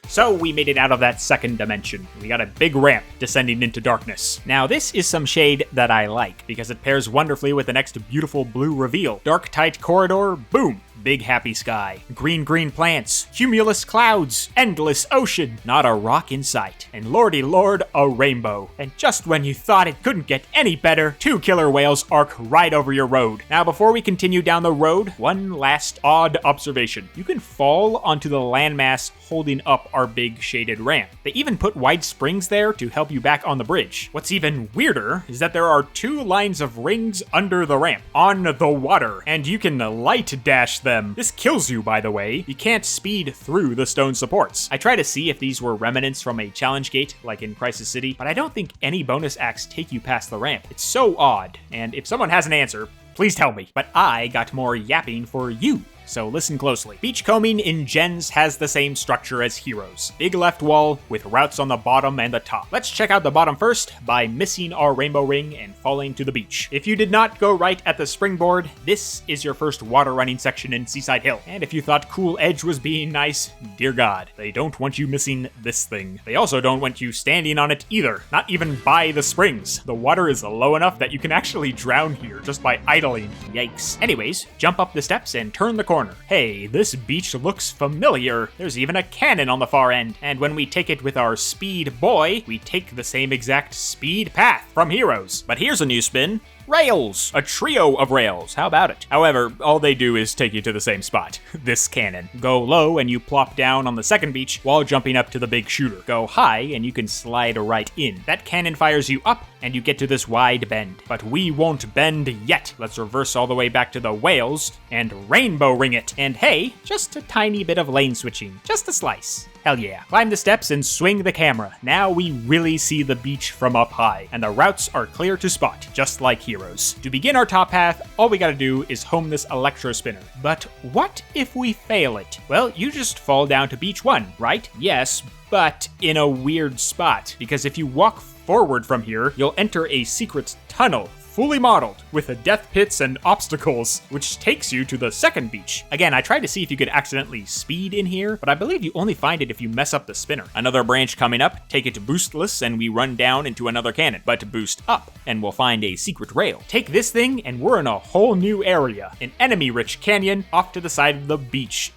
So we made it out of that second dimension. We got a big ramp descending into darkness. Now this is some shade that I like, because it pairs wonderfully with the next beautiful blue reveal. Dark tight corridor, boom. Big happy sky, green plants, cumulus clouds, endless ocean, not a rock in sight, and lordy lord, a rainbow. And just when you thought it couldn't get any better, 2 killer whales arc right over your road. Now before we continue down the road, one last odd observation. You can fall onto the landmass holding up our big shaded ramp. They even put wide springs there to help you back on the bridge. What's even weirder is that there are 2 lines of rings under the ramp, on the water, and you can light dash them. This kills you, by the way. You can't speed through the stone supports. I try to see if these were remnants from a challenge gate, like in Crisis City, but I don't think any bonus acts take you past the ramp. It's so odd, and if someone has an answer, please tell me. But I got more yapping for you. so listen closely. Beachcombing in Gens has the same structure as Heroes. Big left wall with routes on the bottom and the top. Let's check out the bottom first by missing our rainbow ring and falling to the beach. If you did not go right at the springboard, this is your first water running section in Seaside Hill. And if you thought Cool Edge was being nice, dear God, they don't want you missing this thing. They also don't want you standing on it either, not even by the springs. The water is low enough that you can actually drown here just by idling. Yikes. Anyways, jump up the steps and turn the corner. Hey, this beach looks familiar. There's even a cannon on the far end. And when we take it with our speed boy, we take the same exact speed path from Heroes. But here's a new spin. Rails! A trio of rails, how about it? However, all they do is take you to the same spot, this cannon. Go low and you plop down on the second beach while jumping up to the big shooter. Go high and you can slide right in. That cannon fires you up and you get to this wide bend. But we won't bend yet. Let's reverse all the way back to the whales and rainbow ring it. And hey, just a tiny bit of lane switching, just a slice. Hell yeah. Climb the steps and swing the camera. Now we really see the beach from up high, and the routes are clear to spot, just like Heroes. To begin our top path, all we gotta do is home this electro spinner. But what if we fail it? Well, you just fall down to beach 1, right? Yes, but in a weird spot, because if you walk forward from here, you'll enter a secret tunnel, fully modeled, with death pits and obstacles, which takes you to the second beach. Again, I tried to see if you could accidentally speed in here, but I believe you only find it if you mess up the spinner. Another branch coming up, take it to boostless, and we run down into another cannon, but boost up, and we'll find a secret rail. Take this thing, and we're in a whole new area, an enemy-rich canyon off to the side of the beach.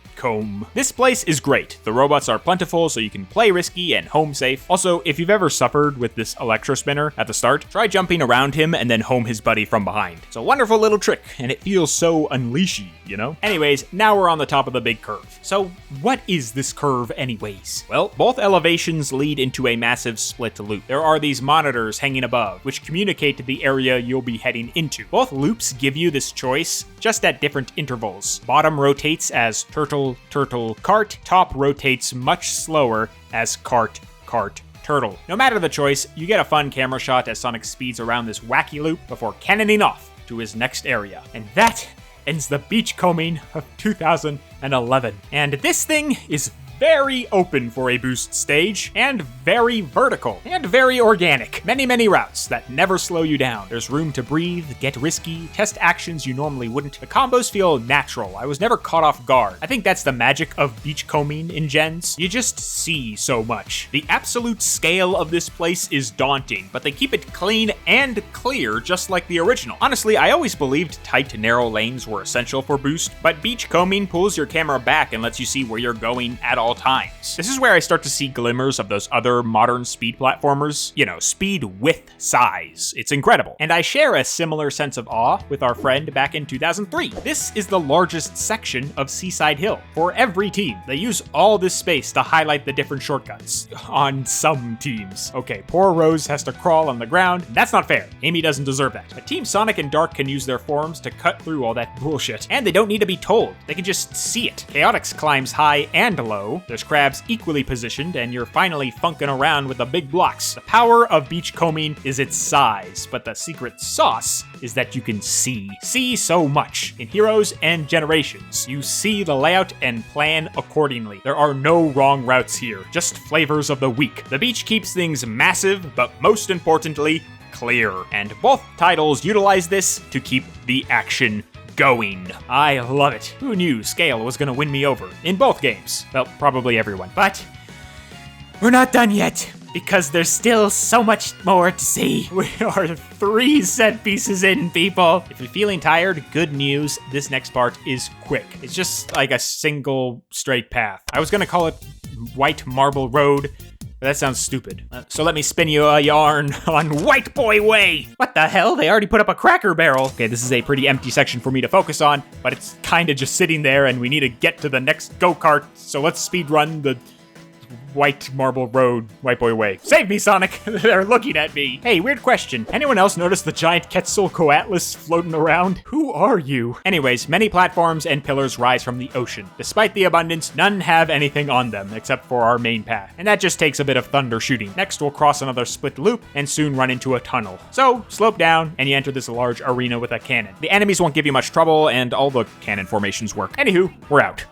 This place is great. The robots are plentiful, so you can play risky and home safe. Also, if you've ever suffered with this electro spinner at the start, try jumping around him and then home his buddy from behind. It's a wonderful little trick, and it feels so unleashy, you know? Anyways, now we're on the top of the big curve. So what is this curve anyways? Well, both elevations lead into a massive split loop. There are these monitors hanging above, which communicate to the area you'll be heading into. Both loops give you this choice, just at different intervals. Bottom rotates as turtle, turtle, cart. Top rotates much slower as cart, cart, turtle. No matter the choice, you get a fun camera shot as Sonic speeds around this wacky loop before cannoning off to his next area. And that ends the beachcombing of 2011. And this thing is very open for a boost stage, and very vertical, and very organic. Many routes that never slow you down. There's room to breathe, get risky, test actions you normally wouldn't. The combos feel natural. I was never caught off guard. I think that's the magic of beachcombing in Gens. You just see so much. The absolute scale of this place is daunting, but they keep it clean and clear just like the original. Honestly, I always believed tight, narrow lanes were essential for boost, but beachcombing pulls your camera back and lets you see where you're going at all times. This is where I start to see glimmers of those other modern speed platformers. You know, speed with size. It's incredible. And I share a similar sense of awe with our friend back in 2003. This is the largest section of Seaside Hill for every team. They use all this space to highlight the different shortcuts. On some teams. Okay, poor Rose has to crawl on the ground. That's not fair. Amy doesn't deserve that. But Team Sonic and Dark can use their forms to cut through all that bullshit. And they don't need to be told. They can just see it. Chaotix climbs high and low. There's crabs equally positioned, and you're finally funking around with the big blocks. The power of beachcombing is its size, but the secret sauce is that you can see so much. In Heroes and Generations, you see the layout and plan accordingly. There are no wrong routes here, just flavors of the week. The beach keeps things massive, but most importantly, clear. And both titles utilize this to keep the action going. I love it. Who knew scale was gonna win me over in both games? Well, probably everyone. But we're not done yet, because there's still so much more to see. We are 3 set pieces in, people. If you're feeling tired, good news, this next part is quick. It's just like a single straight path. I was gonna call it White Marble Road, but that sounds stupid. So let me spin you a yarn on White Boy Way. What the hell? They already put up a Cracker Barrel. Okay, this is a pretty empty section for me to focus on, but it's kind of just sitting there and we need to get to the next go-kart. So let's speed run the White Marble Road, White Boy Way. Save me, Sonic! They're looking at me. Hey, weird question. Anyone else notice the giant Quetzalcoatlus floating around? Who are you? Anyways, many platforms and pillars rise from the ocean. Despite the abundance, none have anything on them except for our main path. And that just takes a bit of thunder shooting. Next, we'll cross another split loop and soon run into a tunnel. So, slope down and you enter this large arena with a cannon. The enemies won't give you much trouble and all the cannon formations work. Anywho, we're out.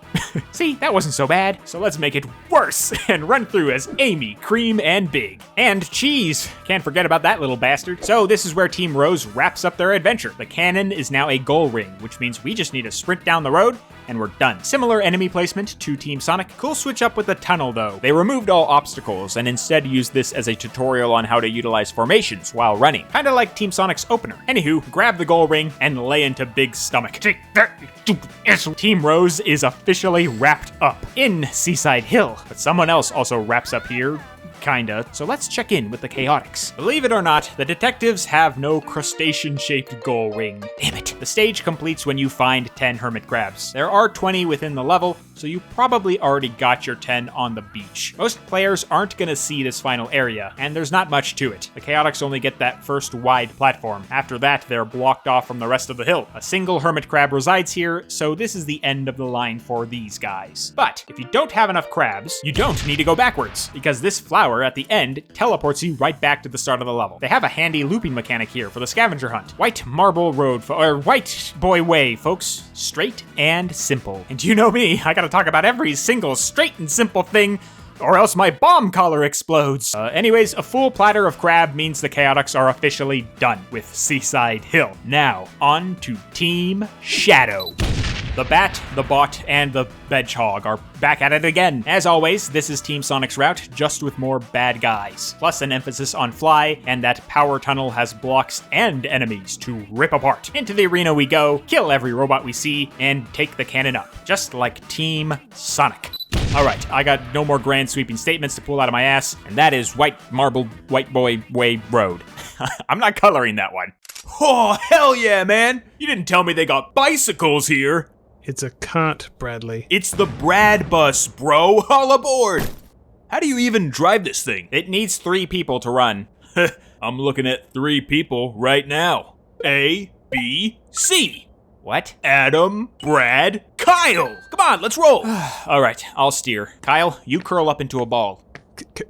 See, that wasn't so bad. So let's make it worse and run through as Amy, Cream, and Big. And Cheese. Can't forget about that little bastard. So this is where Team Rose wraps up their adventure. The cannon is now a goal ring, which means we just need to sprint down the road and we're done. Similar enemy placement to Team Sonic. Cool switch up with the tunnel though. They removed all obstacles and instead used this as a tutorial on how to utilize formations while running. Kinda like Team Sonic's opener. Anywho, grab the goal ring and lay into Big's stomach. Take that, Team Rose is officially wrapped up in Seaside Hill, but someone else also wraps up here. Kinda. So let's check in with the Chaotix. Believe it or not, the detectives have no crustacean-shaped goal ring. Damn it. The stage completes when you find 10 hermit crabs. There are 20 within the level, so you probably already got your 10 on the beach. Most players aren't gonna see this final area, and there's not much to it. The Chaotix only get that first wide platform. After that, they're blocked off from the rest of the hill. A single hermit crab resides here, so this is the end of the line for these guys. But if you don't have enough crabs, you don't need to go backwards, because this flower at the end teleports you right back to the start of the level. They have a handy looping mechanic here for the scavenger hunt. White Marble Road, or White Boy Way, folks. Straight and simple. And you know me, I gotta talk about every single straight and simple thing, or else my bomb collar explodes. Anyways, a full platter of crab means the Chaotix are officially done with Seaside Hill. Now, on to Team Shadow. The Bat, the Bot, and the Hedgehog are back at it again. As always, this is Team Sonic's route, just with more bad guys. Plus an emphasis on fly, and that power tunnel has blocks and enemies to rip apart. Into the arena we go, kill every robot we see, and take the cannon up. Just like Team Sonic. Alright, I got no more grand sweeping statements to pull out of my ass, and that is White Marble White Boy Way Road. I'm not coloring that one. Oh, hell yeah, man! You didn't tell me they got bicycles here! It's a cart, Bradley. It's the Brad bus, bro. All aboard. How do you even drive this thing? It needs 3 people to run. I'm looking at 3 people right now. A, B, C. What? Adam, Brad, Kyle. Come on, let's roll. All right, I'll steer. Kyle, you curl up into a ball.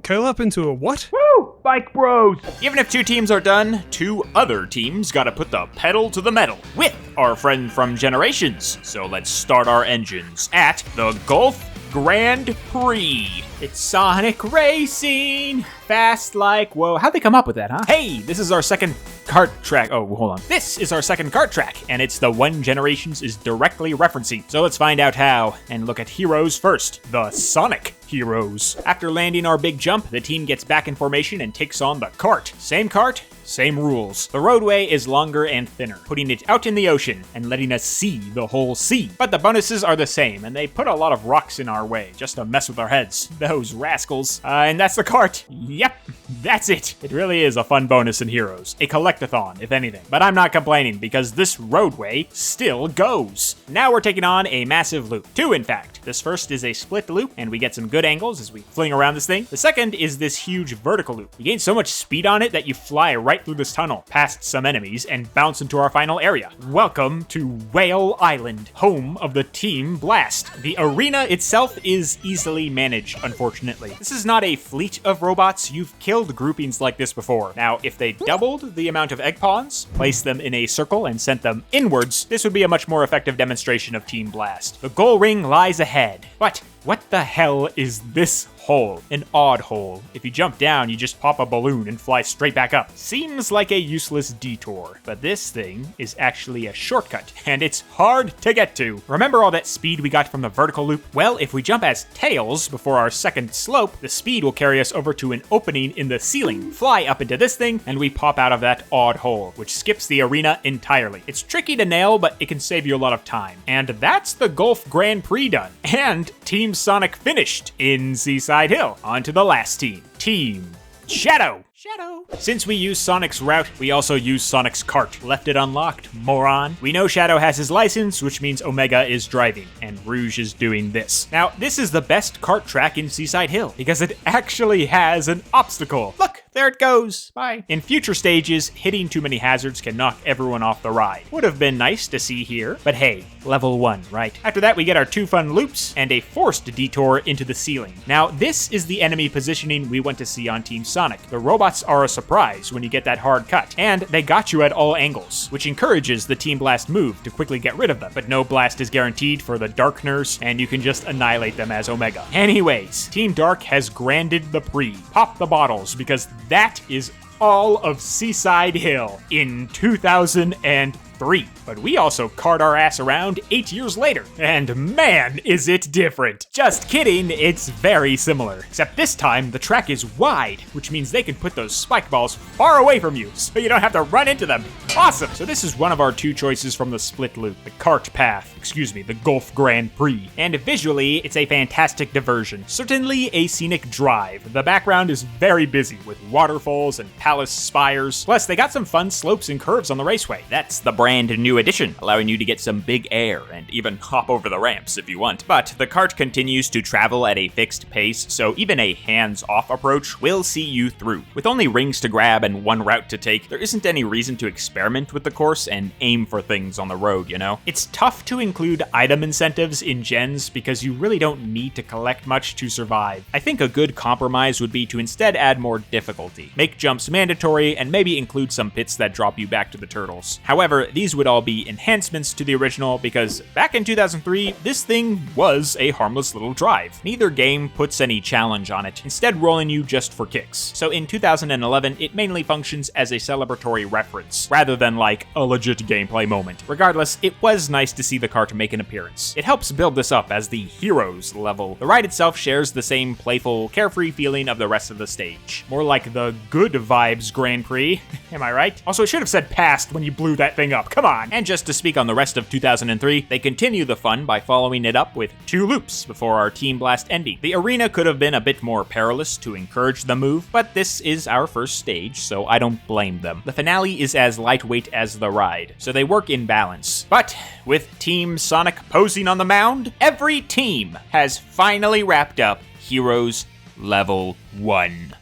Curl up into a what? Woo! Bike Bros! Even if 2 teams are done, 2 other teams gotta put the pedal to the metal with our friend from Generations. So let's start our engines at the Gulf Grand Prix. It's Sonic Racing, fast like whoa. How'd they come up with that, huh? Hey, this is our second kart track. Oh, hold on. This is our second kart track, and it's the one Generations is directly referencing. So let's find out how, and look at heroes first. The Sonic heroes. After landing our big jump, the team gets back in formation and takes on the kart. Same kart, same rules. The roadway is longer and thinner, putting it out in the ocean and letting us see the whole sea. But the bonuses are the same, and they put a lot of rocks in our way just to mess with our heads. Those rascals. And that's the kart. Yep, that's it. It really is a fun bonus in Heroes. A collectathon, if anything. But I'm not complaining because this roadway still goes. Now we're taking on a massive loop. 2, in fact. This first is a split loop, and we get some good angles as we fling around this thing. The second is this huge vertical loop. You gain so much speed on it that you fly right through this tunnel, past some enemies, and bounce into our final area. Welcome to Whale Island, home of the Team Blast. The arena itself is easily managed, unfortunately. This is not a fleet of robots. You've killed groupings like this before. Now, if they doubled the amount of egg pawns, placed them in a circle, and sent them inwards, this would be a much more effective demonstration of Team Blast. The goal ring lies ahead. But what the hell is this hole? An odd hole. If you jump down, you just pop a balloon and fly straight back up. Seems like a useless detour, but this thing is actually a shortcut, and it's hard to get to. Remember all that speed we got from the vertical loop? Well, if we jump as Tails before our second slope, the speed will carry us over to an opening in the ceiling, fly up into this thing, and we pop out of that odd hole, which skips the arena entirely. It's tricky to nail, but it can save you a lot of time. And that's the Gulf Grand Prix done. And Team Sonic finished in Seaside Hill. On to the last team. Team Shadow. Shadow. Since we use Sonic's route, we also use Sonic's cart. Left it unlocked, moron. We know Shadow has his license, which means Omega is driving, and Rouge is doing this. Now, this is the best kart track in Seaside Hill, because it actually has an obstacle. Look, there it goes. Bye. In future stages, hitting too many hazards can knock everyone off the ride. Would have been nice to see here, but hey, level 1, right? After that, we get our 2 fun loops and a forced detour into the ceiling. Now, this is the enemy positioning we want to see on Team Sonic. The robots are a surprise when you get that hard cut, and they got you at all angles, which encourages the Team Blast move to quickly get rid of them. But no blast is guaranteed for the Darkners, and you can just annihilate them as Omega. Anyways, Team Dark has granded the pre. Pop the bottles, because that is all of Seaside Hill in 2003. But we also cart our ass around 8 years later, and man, is it different. Just kidding, it's very similar. Except this time, the track is wide, which means they can put those spike balls far away from you, so you don't have to run into them. Awesome! So this is one of our 2 choices from the split loop, the kart path, the Gulf Grand Prix. And visually, it's a fantastic diversion. Certainly a scenic drive. The background is very busy with waterfalls and palace spires. Plus, they got some fun slopes and curves on the raceway. That's the brand new addition, allowing you to get some big air and even hop over the ramps if you want. But the kart continues to travel at a fixed pace, so even a hands-off approach will see you through. With only rings to grab and 1 route to take, there isn't any reason to experiment with the course and aim for things on the road, you know? It's tough to include item incentives in gens because you really don't need to collect much to survive. I think a good compromise would be to instead add more difficulty, make jumps mandatory, and maybe include some pits that drop you back to the turtles. However, these would all be enhancements to the original because back in 2003, this thing was a harmless little drive. Neither game puts any challenge on it, instead rolling you just for kicks. So in 2011, it mainly functions as a celebratory reference, rather than like a legit gameplay moment. Regardless, it was nice to see the kart make an appearance. It helps build this up as the Heroes level. The ride itself shares the same playful, carefree feeling of the rest of the stage. More like the good vibes Grand Prix. Am I right? Also, it should have said past when you blew that thing up. Come on! And just to speak on the rest of 2003, they continue the fun by following it up with 2 loops before our Team Blast ending. The arena could have been a bit more perilous to encourage the move, but this is our first stage, so I don't blame them. The finale is as lightweight as the ride, so they work in balance. But with Team Sonic posing on the mound, every team has finally wrapped up Heroes Level 1.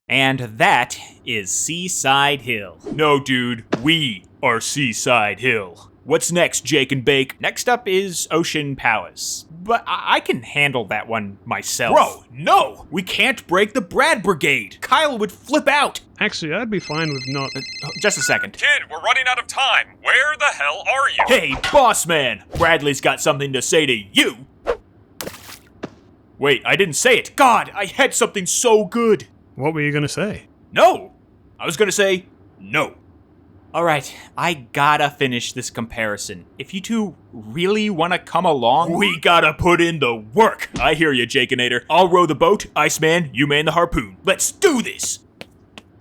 And that is Seaside Hill. No, dude, we are Seaside Hill. What's next, Jake and Bake? Next up is Ocean Palace. But I can handle that one myself. Bro, no! We can't break the Brad Brigade. Kyle would flip out. Actually, I'd be fine with not. Just a second. Kid, we're running out of time. Where the hell are you? Hey, boss man! Bradley's got something to say to you. Wait, I didn't say it. God, I had something so good. What were you gonna say? No! I was gonna say no. Alright, I gotta finish this comparison. If you two really wanna come along... We gotta put in the work. I hear you, Jakeinator. I'll row the boat. Iceman, you man the harpoon. Let's do this!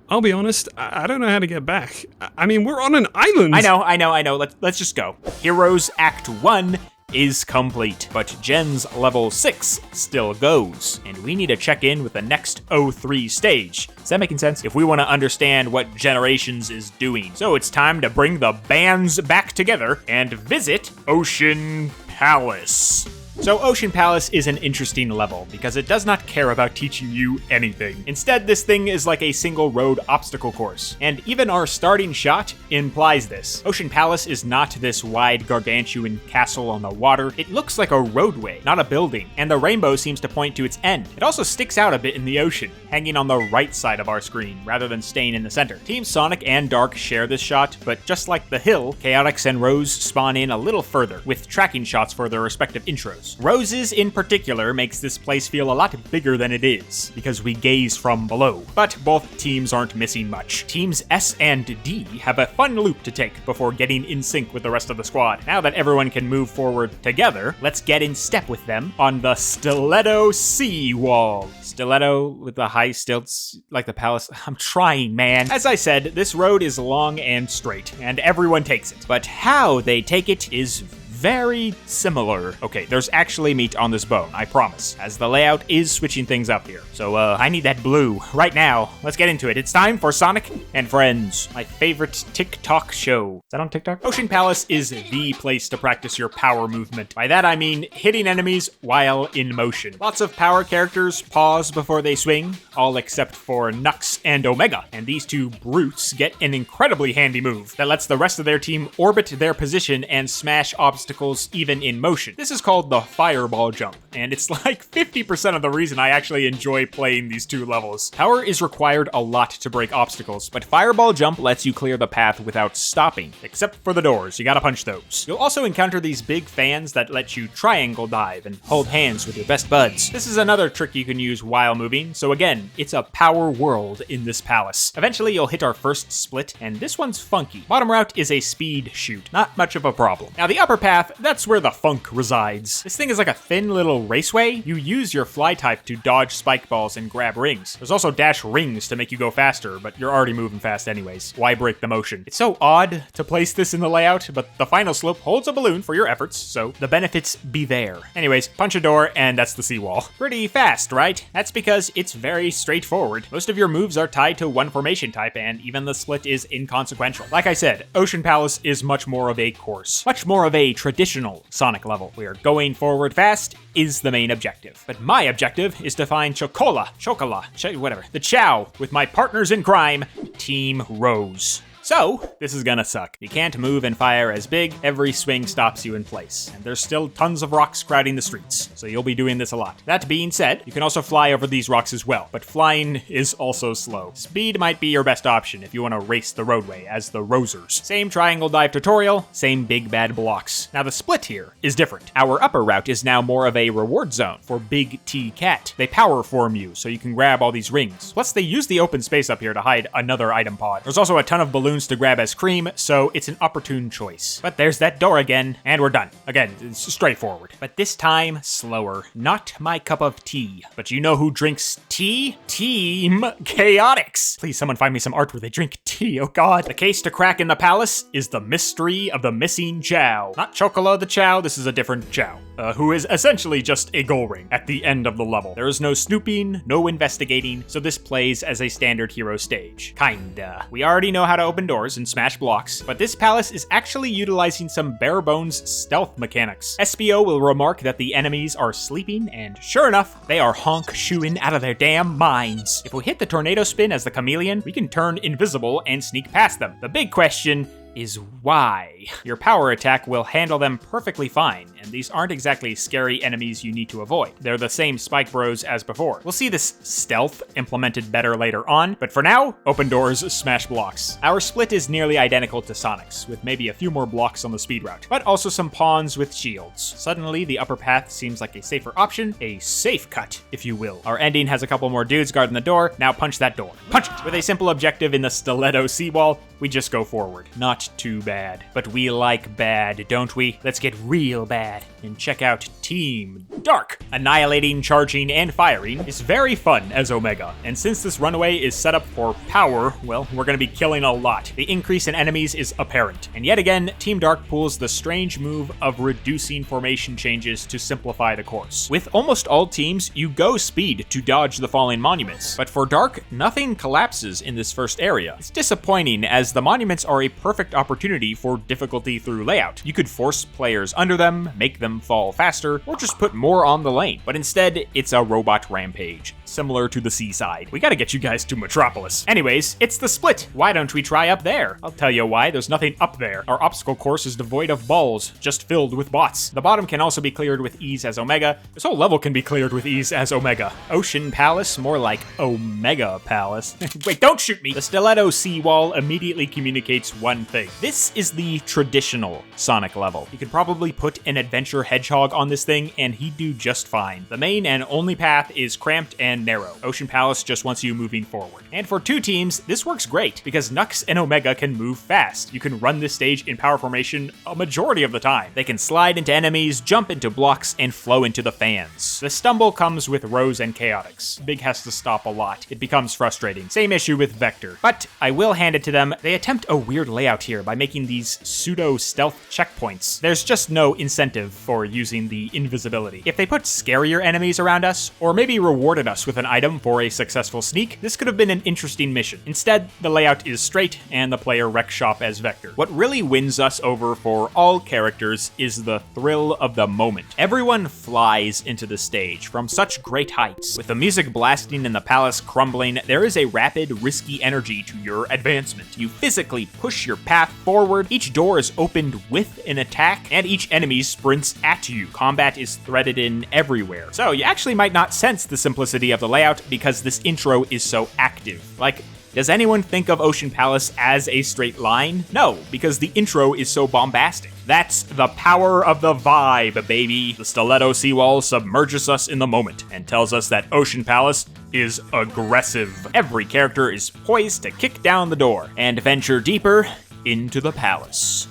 I'll be honest, I don't know how to get back. I mean, we're on an island! I know. Let's just go. Heroes Act 1 is complete, but Gen's level 6 still goes, and we need to check in with the next 03 stage. Is that making sense? If we want to understand what Generations is doing. So it's time to bring the bands back together and visit Ocean Palace. So Ocean Palace is an interesting level because it does not care about teaching you anything. Instead, this thing is like a single road obstacle course. And even our starting shot implies this. Ocean Palace is not this wide gargantuan castle on the water. It looks like a roadway, not a building. And the rainbow seems to point to its end. It also sticks out a bit in the ocean, hanging on the right side of our screen rather than staying in the center. Team Sonic and Dark share this shot, but just like the hill, Chaotix and Rose spawn in a little further with tracking shots for their respective intros. Rose's in particular makes this place feel a lot bigger than it is, because we gaze from below. But both teams aren't missing much. Teams S and D have a fun loop to take before getting in sync with the rest of the squad. Now that everyone can move forward together, let's get in step with them on the Stiletto Sea Wall. Stiletto with the high stilts, like the palace. I'm trying, man. As I said, this road is long and straight, and everyone takes it. But how they take it is very similar. Okay, there's actually meat on this bone, I promise, as the layout is switching things up here. So, I need that blue right now. Let's get into it. It's time for Sonic and Friends, my favorite TikTok show. Is that on TikTok? Ocean Palace is the place to practice your power movement. By that, I mean hitting enemies while in motion. Lots of power characters pause before they swing, all except for Nux and Omega. And these two brutes get an incredibly handy move that lets the rest of their team orbit their position and smash obstacles even in motion. This is called the fireball jump, and it's like 50% of the reason I actually enjoy playing these two levels. Power is required a lot to break obstacles, but fireball jump lets you clear the path without stopping, except for the doors. You gotta punch those. You'll also encounter these big fans that let you triangle dive and hold hands with your best buds. This is another trick you can use while moving, so again, it's a power world in this palace. Eventually, you'll hit our first split, and this one's funky. Bottom route is a speed shoot, not much of a problem. Now the upper path, that's where the funk resides. This thing is like a thin little raceway. You use your fly type to dodge spike balls and grab rings. There's also dash rings to make you go faster, but you're already moving fast anyways. Why break the motion? It's so odd to place this in the layout, but the final slope holds a balloon for your efforts, so the benefits be there. Anyways, punch a door, and that's the seawall. Pretty fast, right? That's because it's very straightforward. Most of your moves are tied to one formation type, and even the split is inconsequential. Like I said, Ocean Palace is much more of a course. Much more of a traditional Sonic level, where going forward fast is the main objective. But my objective is to find whatever, the Chow with my partners in crime, Team Rose. So, this is gonna suck. You can't move and fire as big, every swing stops you in place, and there's still tons of rocks crowding the streets, so you'll be doing this a lot. That being said, you can also fly over these rocks as well, but flying is also slow. Speed might be your best option if you want to race the roadway as the Rosers. Same triangle dive tutorial, same big bad blocks. Now the split here is different. Our upper route is now more of a reward zone for Big T Cat. They power form you, so you can grab all these rings. Plus they use the open space up here to hide another item pod. There's also a ton of balloons to grab as cream, so it's an opportune choice. But there's that door again, and we're done. Again, it's straightforward. But this time, slower. Not my cup of tea. But you know who drinks tea? Team Chaotix. Please, someone find me some art where they drink tea, oh god. The case to crack in the palace is the mystery of the missing Chow. Not Chocola the Chow, this is a different Chow, who is essentially just a goal ring at the end of the level. There is no snooping, no investigating, so this plays as a standard hero stage. Kinda. We already know how to open doors and smash blocks, but this palace is actually utilizing some bare bones stealth mechanics. SBO will remark that the enemies are sleeping, and sure enough, they are honk-shooing out of their damn minds. If we hit the tornado spin as the chameleon, we can turn invisible and sneak past them. The big question is why. Your power attack will handle them perfectly fine, and these aren't exactly scary enemies you need to avoid. They're the same Spike Bros as before. We'll see this stealth implemented better later on, but for now, open doors, smash blocks. Our split is nearly identical to Sonic's, with maybe a few more blocks on the speed route, but also some pawns with shields. Suddenly, the upper path seems like a safer option, a safe cut, if you will. Our ending has a couple more dudes guarding the door, now punch that door. Punch it! With a simple objective in the stiletto seawall, we just go forward. Not too bad. But we like bad, don't we? Let's get real bad and check out Team Dark. Annihilating, charging, and firing is very fun as Omega, and since this runway is set up for power, well, we're gonna be killing a lot. The increase in enemies is apparent, and yet again, Team Dark pulls the strange move of reducing formation changes to simplify the course. With almost all teams, you go speed to dodge the falling monuments, but for Dark, nothing collapses in this first area. It's disappointing as the monuments are a perfect opportunity for difficulty through layout. You could force players under them, make them fall faster, or just put more on the lane, but instead, it's a robot rampage, similar to the Seaside. We gotta get you guys to Metropolis. Anyways, it's the split. Why don't we try up there? I'll tell you why, there's nothing up there. Our obstacle course is devoid of balls, just filled with bots. The bottom can also be cleared with ease as Omega. This whole level can be cleared with ease as Omega. Ocean Palace, more like Omega Palace. Wait, don't shoot me! The stiletto seawall immediately communicates one thing. This is the traditional Sonic level. You could probably put an adventure hedgehog on this thing and he'd do just fine. The main and only path is cramped and narrow. Ocean Palace just wants you moving forward. And for two teams, this works great because Nux and Omega can move fast. You can run this stage in power formation a majority of the time. They can slide into enemies, jump into blocks, and flow into the fans. The stumble comes with Rose and Chaotix. Big has to stop a lot. It becomes frustrating. Same issue with Vector. But I will hand it to them, They attempt a weird layout here by making these pseudo-stealth checkpoints. There's just no incentive for using the invisibility. If they put scarier enemies around us, or maybe rewarded us with an item for a successful sneak, this could have been an interesting mission. Instead, the layout is straight, and the player wrecks shop as Vector. What really wins us over for all characters is the thrill of the moment. Everyone flies into the stage from such great heights. With the music blasting and the palace crumbling, there is a rapid, risky energy to your advancement. You physically push your path forward, each door is opened with an attack, and each enemy sprints at you. Combat is threaded in everywhere. So you actually might not sense the simplicity of the layout because this intro is so active. Like, does anyone think of Ocean Palace as a straight line? No, because the intro is so bombastic. That's the power of the vibe, baby. The stiletto seawall submerges us in the moment and tells us that Ocean Palace is aggressive. Every character is poised to kick down the door and venture deeper into the palace.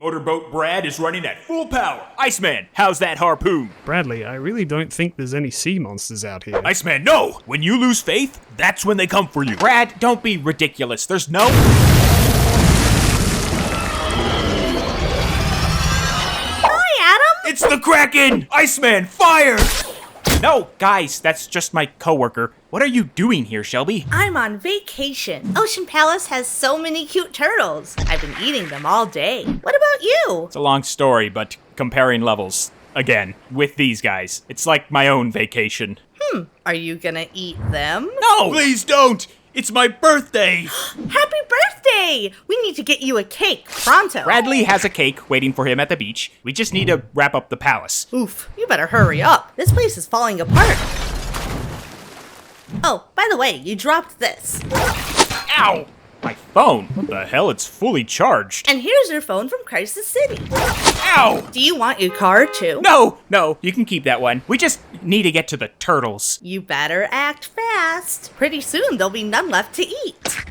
Motorboat Brad is running at full power. Iceman, how's that harpoon? Bradley, I really don't think there's any sea monsters out here. Iceman, no! When you lose faith, that's when they come for you. Brad, don't be ridiculous. There's no... Hi, Adam! It's the Kraken! Iceman, fire! No, guys, that's just my coworker. What are you doing here, Shelby? I'm on vacation. Ocean Palace has so many cute turtles. I've been eating them all day. What about you? It's a long story, but comparing levels, again, with these guys, it's like my own vacation. Are you gonna eat them? No! Please don't! It's my birthday! Happy birthday! We need to get you a cake, pronto. Bradley has a cake waiting for him at the beach. We just need to wrap up the palace. Oof, you better hurry up. This place is falling apart. Oh, by the way, you dropped this. Ow! My phone. What the hell? It's fully charged. And here's your phone from Crisis City. Ow! Do you want your card too? No, you can keep that one. We just need to get to the turtles. You better act fast. Pretty soon there'll be none left to eat.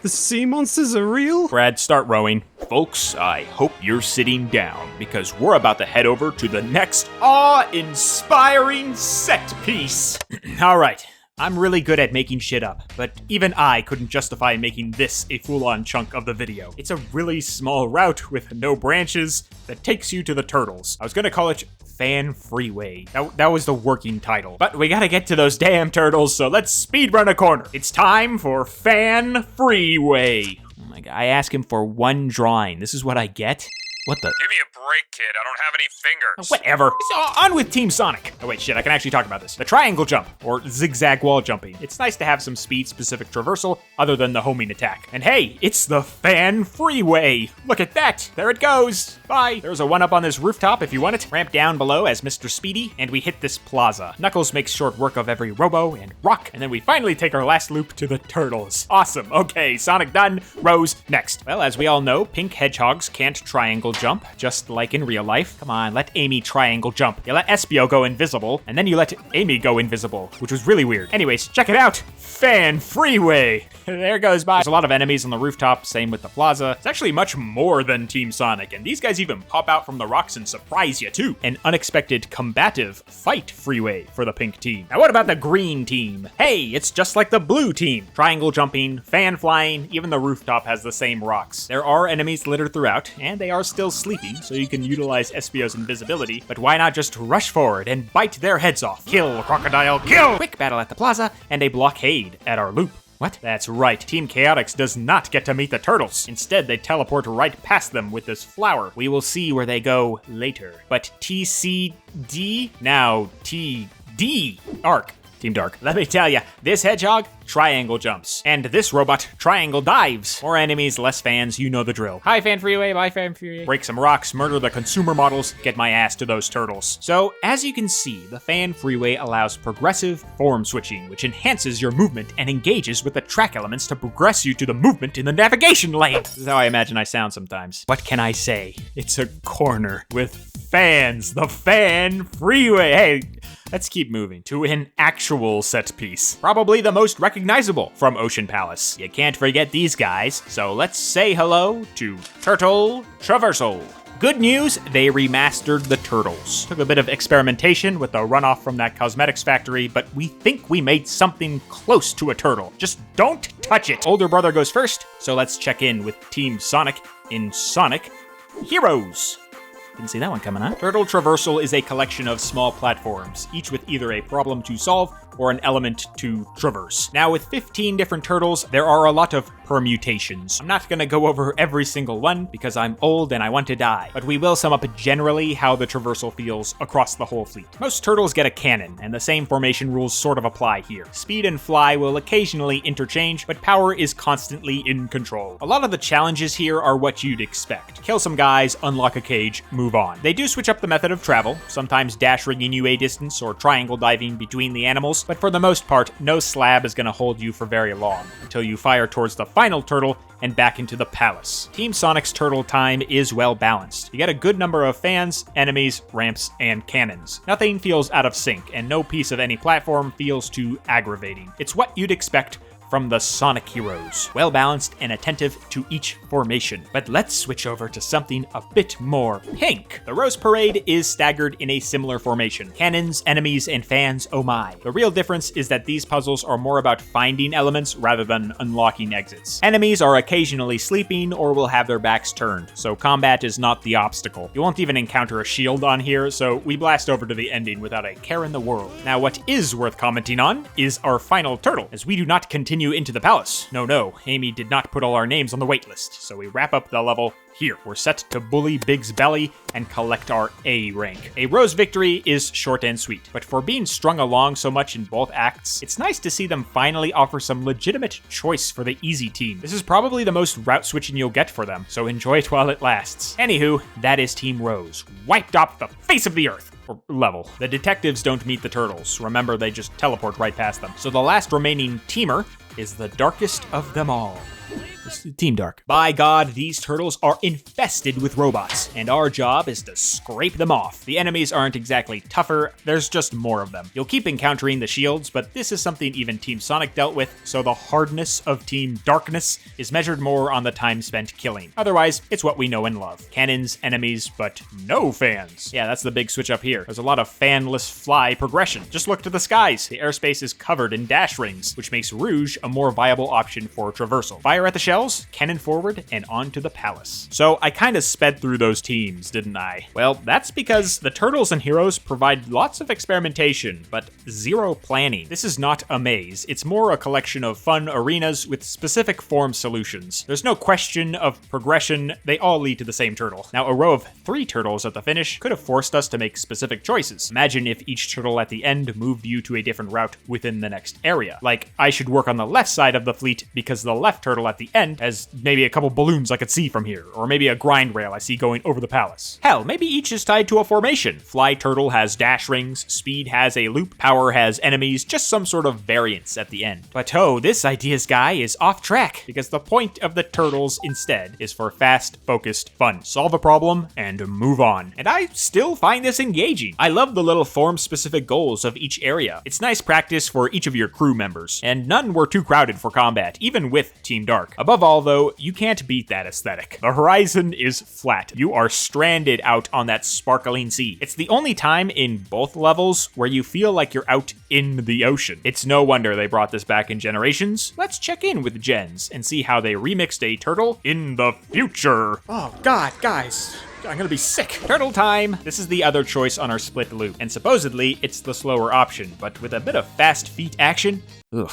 The sea monsters are real? Brad, start rowing. Folks, I hope you're sitting down because we're about to head over to the next awe-inspiring set piece. All right. I'm really good at making shit up, but even I couldn't justify making this a full-on chunk of the video. It's a really small route with no branches that takes you to the turtles. I was gonna call it Fan Freeway. That was the working title. But we gotta get to those damn turtles, so let's speedrun a corner. It's time for Fan Freeway. Oh my god, I asked him for one drawing. This is what I get? What the? Give me a break, kid. I don't have any fingers. Whatever. So on with Team Sonic. Oh wait, shit, I can actually talk about this. The triangle jump, or zigzag wall jumping. It's nice to have some speed-specific traversal other than the homing attack. And hey, it's the Fan Freeway. Look at that. There it goes. Bye. There's a one-up on this rooftop if you want it. Ramp down below as Mr. Speedy, and we hit this plaza. Knuckles makes short work of every robo and rock, and then we finally take our last loop to the turtles. Awesome. Okay, Sonic done. Rose next. Well, as we all know, pink hedgehogs can't triangle jump, just like in real life. Come on, let Amy triangle jump. You let Espio go invisible, and then you let Amy go invisible, which was really weird. Anyways, check it out. Fan Freeway. There goes by. There's a lot of enemies on the rooftop, same with the plaza. It's actually much more than Team Sonic, and these guys even pop out from the rocks and surprise you too. An unexpected combative fight freeway for the pink team. Now what about the green team? Hey, it's just like the blue team. Triangle jumping, fan flying, even the rooftop has the same rocks. There are enemies littered throughout, and they are still sleeping, so you can utilize Espio's invisibility, but why not just rush forward and bite their heads off? Kill, crocodile, kill! Quick battle at the plaza, and a blockade at our loop. What? That's right, Team Chaotix does not get to meet the turtles. Instead, they teleport right past them with this flower. We will see where they go later. But TCD? Now TD. Arc. Team Dark. Let me tell ya, this hedgehog triangle jumps, and this robot triangle dives. More enemies, less fans, you know the drill. Hi Fan Freeway, bye Fan Freeway. Break some rocks, murder the consumer models, get my ass to those turtles. So, as you can see, the Fan Freeway allows progressive form switching, which enhances your movement and engages with the track elements to progress you to the movement in the navigation lane. This is how I imagine I sound sometimes. What can I say? It's a corner with fans, the Fan Freeway. Hey, let's keep moving to an actual set piece. Probably the most recognizable from Ocean Palace. You can't forget these guys, so let's say hello to Turtle Traversal. Good news, they remastered the turtles. Took a bit of experimentation with the runoff from that cosmetics factory, but we think we made something close to a turtle. Just don't touch it. Older brother goes first, so let's check in with Team Sonic in Sonic Heroes. Didn't see that one coming, huh? Turtle Traversal is a collection of small platforms, each with either a problem to solve or an element to traverse. Now, with 15 different turtles, there are a lot of permutations. I'm not gonna go over every single one because I'm old and I want to die, but we will sum up generally how the traversal feels across the whole fleet. Most turtles get a cannon, and the same formation rules sort of apply here. Speed and fly will occasionally interchange, but power is constantly in control. A lot of the challenges here are what you'd expect. Kill some guys, unlock a cage, move on. They do switch up the method of travel, sometimes dash ringing you a distance or triangle diving between the animals, but for the most part, no slab is gonna hold you for very long, until you fire towards the final turtle and back into the palace. Team Sonic's turtle time is well balanced. You get a good number of fans, enemies, ramps, and cannons. Nothing feels out of sync, and no piece of any platform feels too aggravating. It's what you'd expect from the Sonic Heroes. Well balanced and attentive to each formation. But let's switch over to something a bit more pink. The Rose Parade is staggered in a similar formation. Cannons, enemies, and fans, oh my. The real difference is that these puzzles are more about finding elements rather than unlocking exits. Enemies are occasionally sleeping or will have their backs turned, so combat is not the obstacle. You won't even encounter a shield on here, so we blast over to the ending without a care in the world. Now, what is worth commenting on is our final turtle, as we do not continue into the palace. No, Amy did not put all our names on the waitlist, so we wrap up the level here. We're set to bully Big's belly and collect our A rank. A Rose victory is short and sweet, but for being strung along so much in both acts, it's nice to see them finally offer some legitimate choice for the easy team. This is probably the most route switching you'll get for them, so enjoy it while it lasts. Anywho, that is Team Rose, wiped off the face of the earth. Or level. The detectives don't meet the turtles. Remember, they just teleport right past them. So the last remaining teamer is the darkest of them all. Team Dark. By God, these turtles are infested with robots, and our job is to scrape them off. The enemies aren't exactly tougher, there's just more of them. You'll keep encountering the shields, but this is something even Team Sonic dealt with, so the hardness of Team Darkness is measured more on the time spent killing. Otherwise, it's what we know and love. Cannons, enemies, but no fans. Yeah, that's the big switch up here. There's a lot of fanless fly progression. Just look to the skies. The airspace is covered in dash rings, which makes Rouge a more viable option for traversal. Fire at the shells, cannon forward, and on to the palace. So I kind of sped through those teams, didn't I? Well, that's because the Turtles and Heroes provide lots of experimentation, but zero planning. This is not a maze. It's more a collection of fun arenas with specific form solutions. There's no question of progression. They all lead to the same turtle. Now, a row of 3 turtles at the finish could have forced us to make specific choices. Imagine if each turtle at the end moved you to a different route within the next area. Like, I should work on the left side of the fleet because the left turtle at the end has maybe a couple balloons I could see from here, or maybe a grind rail I see going over the palace. Hell, maybe each is tied to a formation. Fly Turtle has dash rings, Speed has a loop, Power has enemies, just some sort of variance at the end. But oh, this ideas guy is off track, because the point of the turtles instead is for fast, focused fun. Solve a problem and move on. And I still find this engaging. I love the little form-specific goals of each area. It's nice practice for each of your crew members, and none were too crowded for combat, even with Team Dark. Above all, though, you can't beat that aesthetic. The horizon is flat. You are stranded out on that sparkling sea. It's the only time in both levels where you feel like you're out in the ocean. It's no wonder they brought this back in Generations. Let's check in with Gens and see how they remixed a turtle in the future. Oh god, guys. I'm gonna be sick. Turtle time! This is the other choice on our split loop, and supposedly it's the slower option, but with a bit of fast feet action, ugh.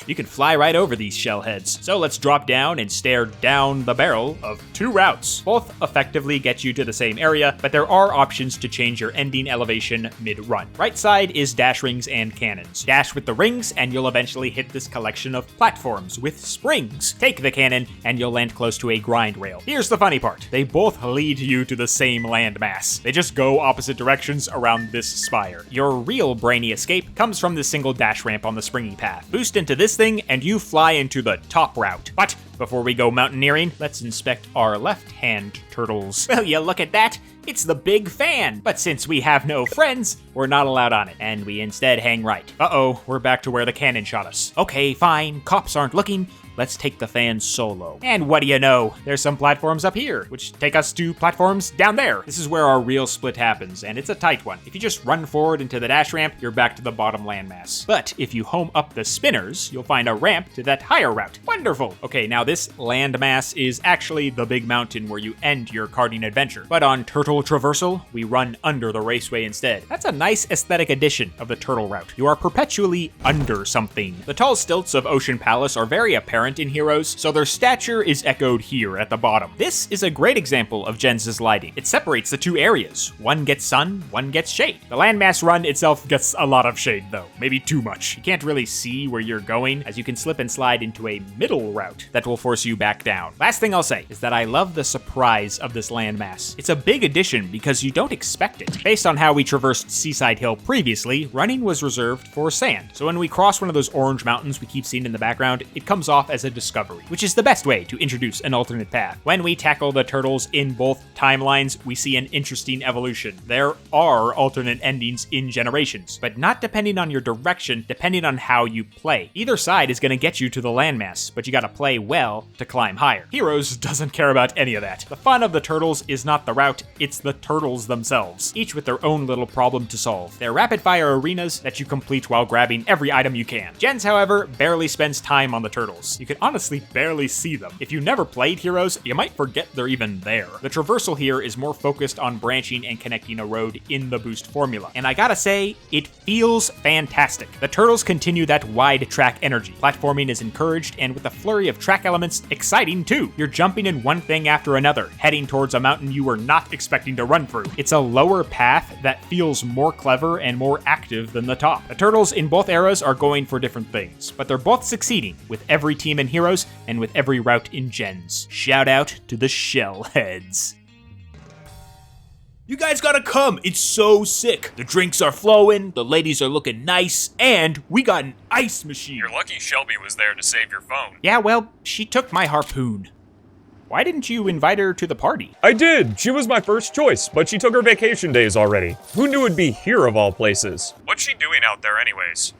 You can fly right over these shell heads. So let's drop down and stare down the barrel of 2 routes. Both effectively get you to the same area, but there are options to change your ending elevation mid-run. Right side is dash rings and cannons. Dash with the rings and you'll eventually hit this collection of platforms with springs. Take the cannon and you'll land close to a grind rail. Here's the funny part. They both lead you to the same landmass. They just go opposite directions around this spire. Your real brainy escape comes from the single dash ramp on the springy path. Boost into this thing and you fly into the top route. But Before we go mountaineering, let's inspect our left-hand turtles. Will you look at that? It's the big fan. But since we have no friends, we're not allowed on it, and we instead hang right. Uh-oh, we're back to where the cannon shot us. Okay, fine, cops aren't looking. Let's take the fan solo. And what do you know? There's some platforms up here, which take us to platforms down there. This is where our real split happens, and it's a tight one. If you just run forward into the dash ramp, you're back to the bottom landmass. But if you home up the spinners, you'll find a ramp to that higher route. Wonderful! Okay, now this landmass is actually the big mountain where you end your karting adventure. But on Turtle Traversal, we run under the raceway instead. That's a nice aesthetic addition of the turtle route. You are perpetually under something. The tall stilts of Ocean Palace are very apparent in Heroes, so their stature is echoed here at the bottom. This is a great example of Jens' lighting. It separates the two areas. One gets sun, one gets shade. The landmass run itself gets a lot of shade though, maybe too much. You can't really see where you're going, as you can slip and slide into a middle route that will force you back down. Last thing I'll say is that I love the surprise of this landmass. It's a big addition because you don't expect it. Based on how we traversed Seaside Hill previously, running was reserved for sand. So when we cross one of those orange mountains we keep seeing in the background, it comes off as a discovery, which is the best way to introduce an alternate path. When we tackle the turtles in both timelines, we see an interesting evolution. There are alternate endings in Generations, but not depending on your direction, depending on how you play. Either side is going to get you to the landmass, but you gotta play well to climb higher. Heroes doesn't care about any of that. The fun of the turtles is not the route, it's the turtles themselves, each with their own little problem to solve. They're rapid-fire arenas that you complete while grabbing every item you can. Jens, however, barely spends time on the turtles. You can honestly barely see them. If you never played Heroes, you might forget they're even there. The traversal here is more focused on branching and connecting a road in the boost formula, and I gotta say, it feels fantastic. The turtles continue that wide track energy. Platforming is encouraged, and with a flurry of track elements, exciting too. You're jumping in one thing after another, heading towards a mountain you were not expecting to run through. It's a lower path that feels more clever and more active than the top. The turtles in both eras are going for different things, but they're both succeeding with every team in Heroes and with every route in Gens. Shout out to the shell heads. You guys gotta come, it's so sick. The drinks are flowing, the ladies are looking nice, and we got an ice machine. You're lucky Shelby was there to save your phone. Yeah, well, she took my harpoon. Why didn't you invite her to the party? I did. She was my first choice, but she took her vacation days already. Who knew it'd be here of all places? What's she doing out there anyways?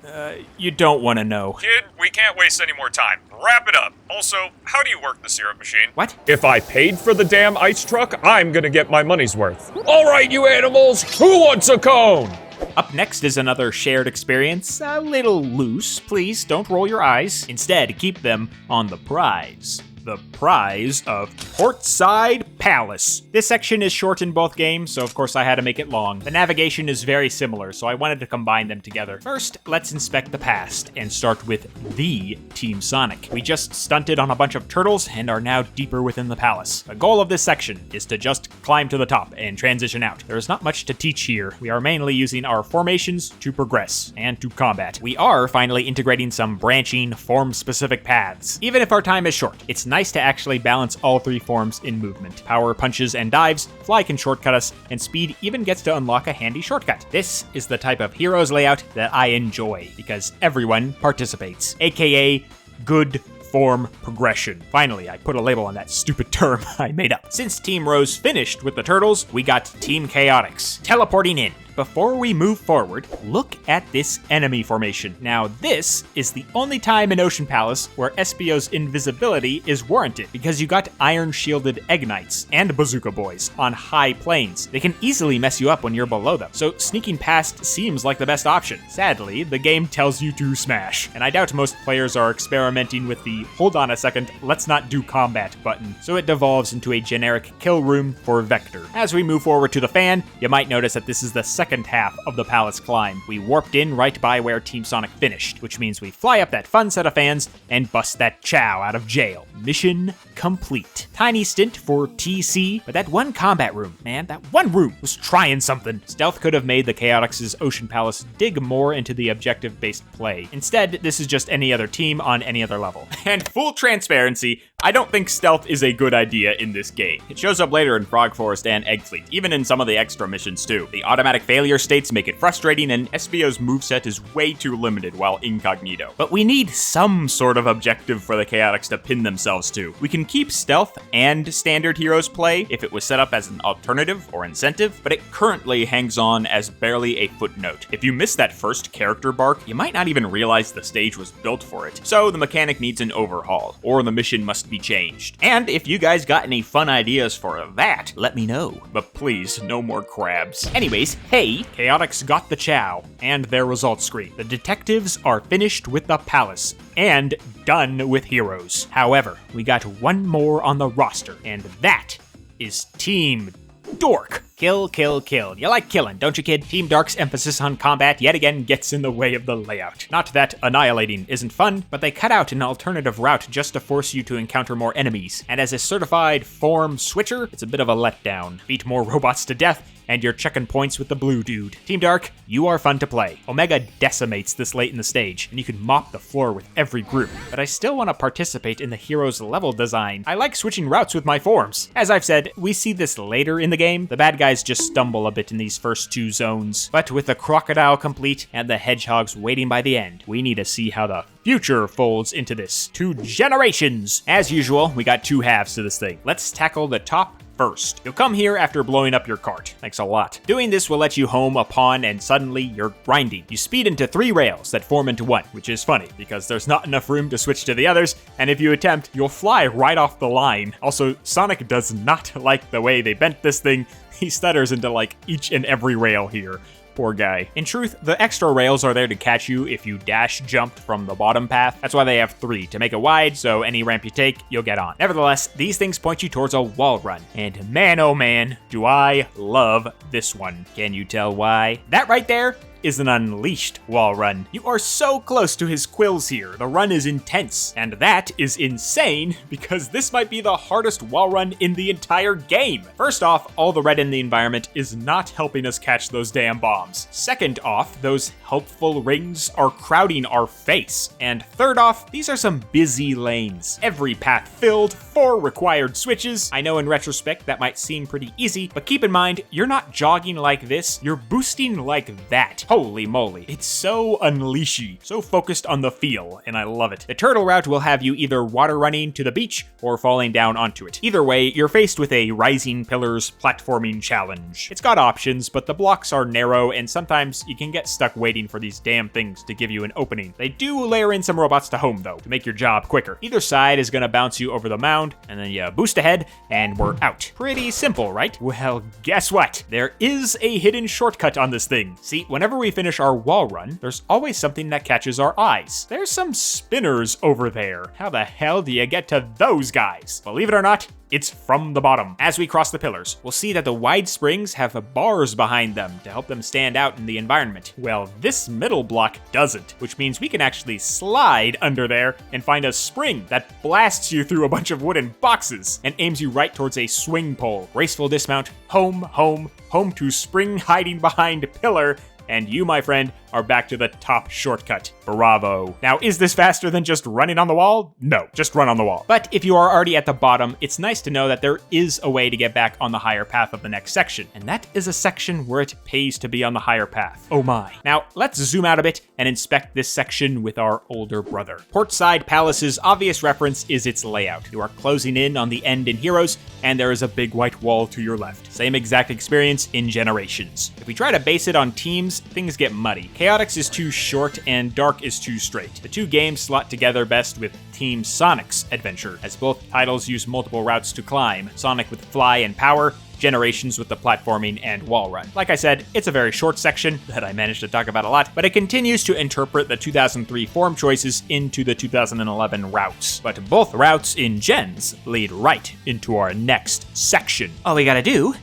You don't want to know. Kid, we can't waste any more time. Wrap it up. Also, how do you work the syrup machine? What? If I paid for the damn ice truck, I'm gonna get my money's worth. All right, you animals, who wants a cone? Up next is another shared experience, a little loose. Please don't roll your eyes. Instead, keep them on the prize. The prize of Portside Palace. This section is short in both games, so of course I had to make it long. The navigation is very similar, so I wanted to combine them together. First, let's inspect the past and start with the Team Sonic. We just stunted on a bunch of turtles and are now deeper within the palace. The goal of this section is to just climb to the top and transition out. There is not much to teach here. We are mainly using our formations to progress and to combat. We are finally integrating some branching, form-specific paths. Even if our time is short, it's nice to actually balance all three forms in movement. Power punches and dives, fly can shortcut us, and speed even gets to unlock a handy shortcut. This is the type of Heroes layout that I enjoy, because everyone participates, aka good form progression. Finally, I put a label on that stupid term I made up. Since Team Rose finished with the turtles, we got Team Chaotix teleporting in. Before we move forward, look at this enemy formation. Now this is the only time in Ocean Palace where Espio's invisibility is warranted, because you got iron-shielded Egg Knights and Bazooka Boys on high planes. They can easily mess you up when you're below them, so sneaking past seems like the best option. Sadly, the game tells you to smash, and I doubt most players are experimenting with the hold on a second, let's not do combat button, so it devolves into a generic kill room for Vector. As we move forward to the fan, you might notice that this is the second half of the palace climb. We warped in right by where Team Sonic finished, which means we fly up that fun set of fans and bust that Chow out of jail. Mission complete. Tiny stint for TC, but that one combat room, man, that one room was trying something. Stealth could have made the Chaotix's Ocean Palace dig more into the objective-based play. Instead, this is just any other team on any other level. And full transparency, I don't think stealth is a good idea in this game. It shows up later in Frog Forest and Egg Fleet, even in some of the extra missions too. The automatic failure states make it frustrating, and SBO's moveset is way too limited while incognito. But we need some sort of objective for the Chaotix to pin themselves to. We can keep stealth and standard heroes play if it was set up as an alternative or incentive, but it currently hangs on as barely a footnote. If you miss that first character bark, you might not even realize the stage was built for it. So the mechanic needs an overhaul, or the mission must be changed. And if you guys got any fun ideas for that, let me know. But please, no more crabs. Anyways, hey, Chaotix got the chow and their results screen. The detectives are finished with the palace and done with heroes. However, we got one more on the roster, and that is Team Dork. Kill, kill, kill. You like killing, don't you, kid? Team Dark's emphasis on combat yet again gets in the way of the layout. Not that annihilating isn't fun, but they cut out an alternative route just to force you to encounter more enemies. And as a certified form switcher, it's a bit of a letdown. Beat more robots to death, and you're checking points with the blue dude. Team Dark, you are fun to play. Omega decimates this late in the stage, and you can mop the floor with every group. But I still want to participate in the hero's level design. I like switching routes with my forms. As I've said, we see this later in the game. The bad guys just stumble a bit in these first two zones. But with the crocodile complete and the hedgehogs waiting by the end, we need to see how the future folds into this. 2 generations. As usual, we got 2 halves to this thing. Let's tackle the top first. You'll come here after blowing up your cart. Thanks a lot. Doing this will let you home a pawn, and suddenly you're grinding. You speed into 3 rails that form into 1, which is funny because there's not enough room to switch to the others, and if you attempt, you'll fly right off the line. Also, Sonic does not like the way they bent this thing. He stutters into like each and every rail here. Poor guy. In truth, the extra rails are there to catch you if you dash jumped from the bottom path. That's why they have 3, to make it wide, so any ramp you take, you'll get on. Nevertheless, these things point you towards a wall run. And man, oh man, do I love this one. Can you tell why? That right there is an unleashed wall run. You are so close to his quills here. The run is intense, and that is insane because this might be the hardest wall run in the entire game. First off, all the red in the environment is not helping us catch those damn bombs. Second off, those helpful rings are crowding our face. And third off, these are some busy lanes. Every path filled, 4 required switches. I know in retrospect that might seem pretty easy, but keep in mind, you're not jogging like this, you're boosting like that. Holy moly, it's so unleashy, so focused on the feel, and I love it. The turtle route will have you either water running to the beach or falling down onto it. Either way, you're faced with a rising pillars platforming challenge. It's got options, but the blocks are narrow, and sometimes you can get stuck waiting for these damn things to give you an opening. They do layer in some robots to home, though, to make your job quicker. Either side is gonna bounce you over the mound, and then you boost ahead, and we're out. Pretty simple, right? Well, guess what? There is a hidden shortcut on this thing. See, whenever we finish our wall run, there's always something that catches our eyes. There's some spinners over there. How the hell do you get to those guys? Believe it or not, it's from the bottom. As we cross the pillars, we'll see that the wide springs have bars behind them to help them stand out in the environment. Well, this middle block doesn't, which means we can actually slide under there and find a spring that blasts you through a bunch of wooden boxes and aims you right towards a swing pole. Graceful dismount, home, home, home to spring hiding behind pillar, and you, my friend, are back to the top shortcut. Bravo. Now, is this faster than just running on the wall? No, just run on the wall. But if you are already at the bottom, it's nice to know that there is a way to get back on the higher path of the next section. And that is a section where it pays to be on the higher path. Oh my. Now, let's zoom out a bit and inspect this section with our older brother. Portside Palace's obvious reference is its layout. You are closing in on the end in Heroes, and there is a big white wall to your left. Same exact experience in Generations. If we try to base it on teams, things get muddy. Chaotix is too short and Dark is too straight. The 2 games slot together best with Team Sonic's adventure, as both titles use multiple routes to climb. Sonic with fly and power, Generations with the platforming and wall run. Like I said, it's a very short section that I managed to talk about a lot, but it continues to interpret the 2003 form choices into the 2011 routes. But both routes in Gens lead right into our next section. All we gotta do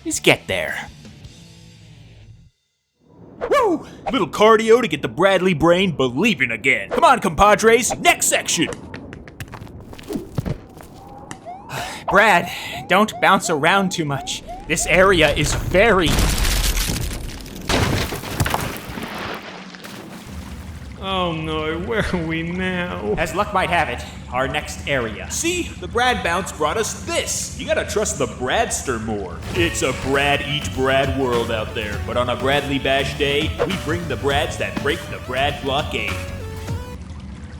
is get there. Woo! Little cardio to get the Bradley brain believing again. Come on, compadres, next section. Brad, don't bounce around too much. This area is very... Oh no, where are we now? As luck might have it, our next area. See, the Brad bounce brought us this. You gotta trust the Bradster more. It's a Brad eat Brad world out there, but on a Bradley Bash day, we bring the Brads that break the Brad blockade.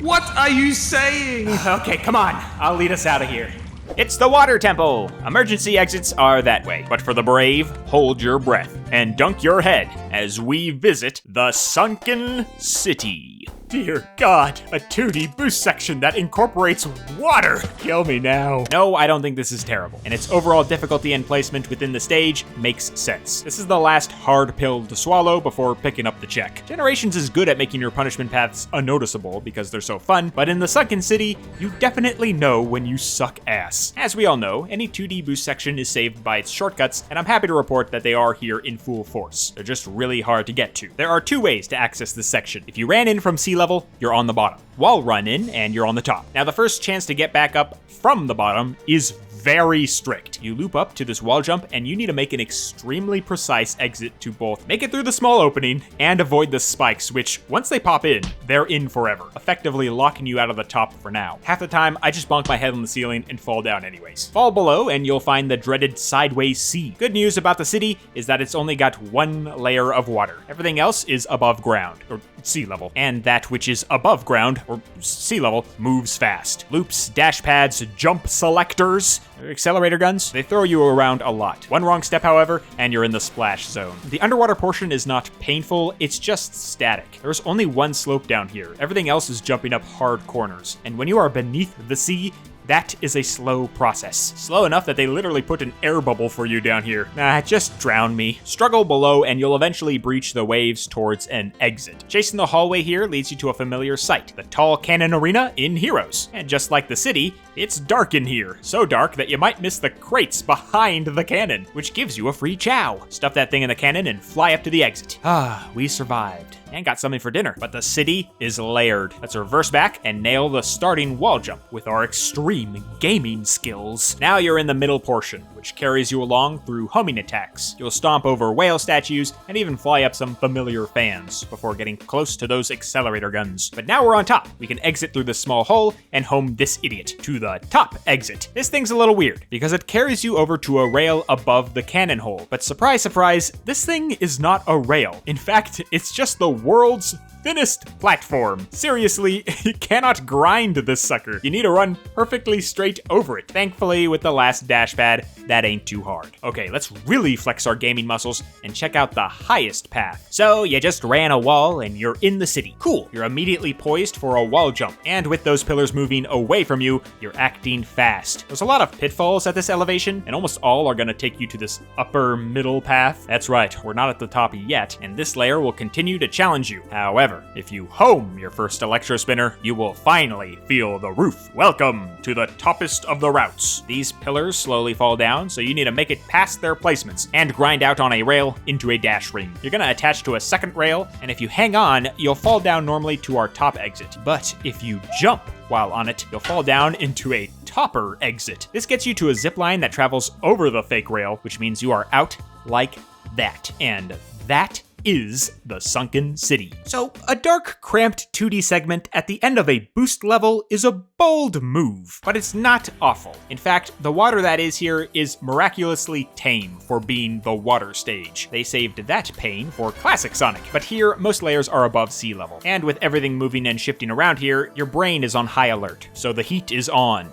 What are you saying? Okay, come on. I'll lead us out of here. It's the Water Temple. Emergency exits are that way. But for the brave, hold your breath and dunk your head as we visit the Sunken City. Dear God, a 2D boost section that incorporates water. Kill me now. No, I don't think this is terrible. And its overall difficulty and placement within the stage makes sense. This is the last hard pill to swallow before picking up the check. Generations is good at making your punishment paths unnoticeable because they're so fun, but in the Sunken City, you definitely know when you suck ass. As we all know, any 2D boost section is saved by its shortcuts, and I'm happy to report that they are here in full force. They're just really hard to get to. There are two ways to access this section. If you ran in from sea level, you're on the bottom. Wall run in, and you're on the top. Now, the first chance to get back up from the bottom is very strict. You loop up to this wall jump, and you need to make an extremely precise exit to both make it through the small opening and avoid the spikes, which, once they pop in, they're in forever, effectively locking you out of the top for now. Half the time, I just bonk my head on the ceiling and fall down anyways. Fall below, and you'll find the dreaded sideways sea. Good news about the city is that it's only got one layer of water. Everything else is above ground, or sea level, and that which is above ground, or sea level, moves fast. Loops, dash pads, jump selectors, accelerator guns, they throw you around a lot. One wrong step, however, and you're in the splash zone. The underwater portion is not painful, it's just static. There's only one slope down here. Everything else is jumping up hard corners. And when you are beneath the sea, that is a slow process. Slow enough that they literally put an air bubble for you down here. Nah, just drown me. Struggle below and you'll eventually breach the waves towards an exit. Chasing the hallway here leads you to a familiar sight, the tall cannon arena in Heroes. And just like the city, it's dark in here. So dark that you might miss the crates behind the cannon, which gives you a free chow. Stuff that thing in the cannon and fly up to the exit. Ah, we survived. And got something for dinner. But the city is layered. Let's reverse back and nail the starting wall jump with our extreme gaming skills. Now you're in the middle portion, which carries you along through homing attacks. You'll stomp over whale statues and even fly up some familiar fans before getting close to those accelerator guns. But now we're on top. We can exit through this small hole and home this idiot to the top exit. This thing's a little weird because it carries you over to a rail above the cannon hole. But surprise, surprise, this thing is not a rail. In fact, it's just the world's thinnest platform. Seriously, you cannot grind this sucker. You need to run perfectly straight over it. Thankfully, with the last dash pad, that ain't too hard. Okay, let's really flex our gaming muscles and check out the highest path. So you just ran a wall and you're in the city. Cool, you're immediately poised for a wall jump. And with those pillars moving away from you, you're acting fast. There's a lot of pitfalls at this elevation, and almost all are gonna take you to this upper middle path. That's right, we're not at the top yet, and this layer will continue to challenge you. However, if you home your first electro spinner, you will finally feel the roof. Welcome to the toppest of the routes. These pillars slowly fall down, so you need to make it past their placements and grind out on a rail into a dash ring. You're gonna attach to a second rail, and if you hang on, you'll fall down normally to our top exit. But if you jump while on it, you'll fall down into a topper exit. This gets you to a zip line that travels over the fake rail, which means you are out like that. And that is the Sunken City. So, a dark, cramped 2D segment at the end of a boost level is a bold move, but it's not awful. In fact, the water that is here is miraculously tame for being the water stage. They saved that pain for Classic Sonic, but here, most layers are above sea level. And with everything moving and shifting around here, your brain is on high alert, so the heat is on.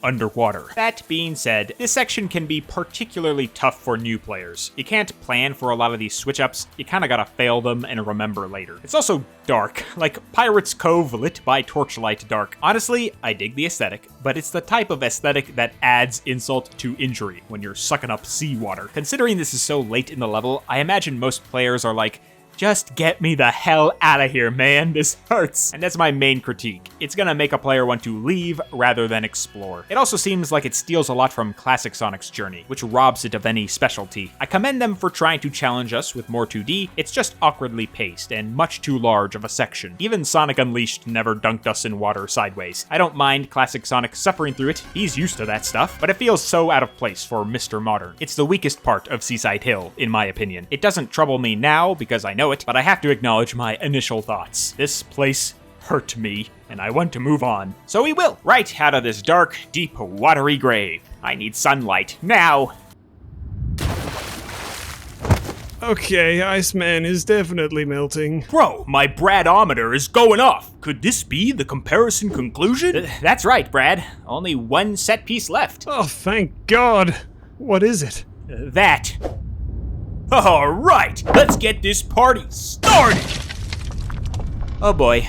Underwater. That being said, this section can be particularly tough for new players. You can't plan for a lot of these switch-ups, you kinda gotta fail them and remember later. It's also dark, like Pirate's Cove lit by torchlight dark. Honestly, I dig the aesthetic, but it's the type of aesthetic that adds insult to injury when you're sucking up seawater. Considering this is so late in the level, I imagine most players are like, just get me the hell out of here, man. This hurts. And that's my main critique. It's gonna make a player want to leave rather than explore. It also seems like it steals a lot from Classic Sonic's journey, which robs it of any specialty. I commend them for trying to challenge us with more 2D. It's just awkwardly paced and much too large of a section. Even Sonic Unleashed never dunked us in water sideways. I don't mind Classic Sonic suffering through it. He's used to that stuff, but it feels so out of place for Mr. Modern. It's the weakest part of Seaside Hill, in my opinion. It doesn't trouble me now because I know know it, but I have to acknowledge my initial thoughts. This place hurt me, and I want to move on. So we will, right out of this dark, deep, watery grave. I need sunlight, now! Okay, Iceman is definitely melting. Bro, my Bradometer is going off. Could this be the comparison conclusion? That's right, Brad. Only one set piece left. Oh, thank God. What is it? That. All right, let's get this party started. Oh boy.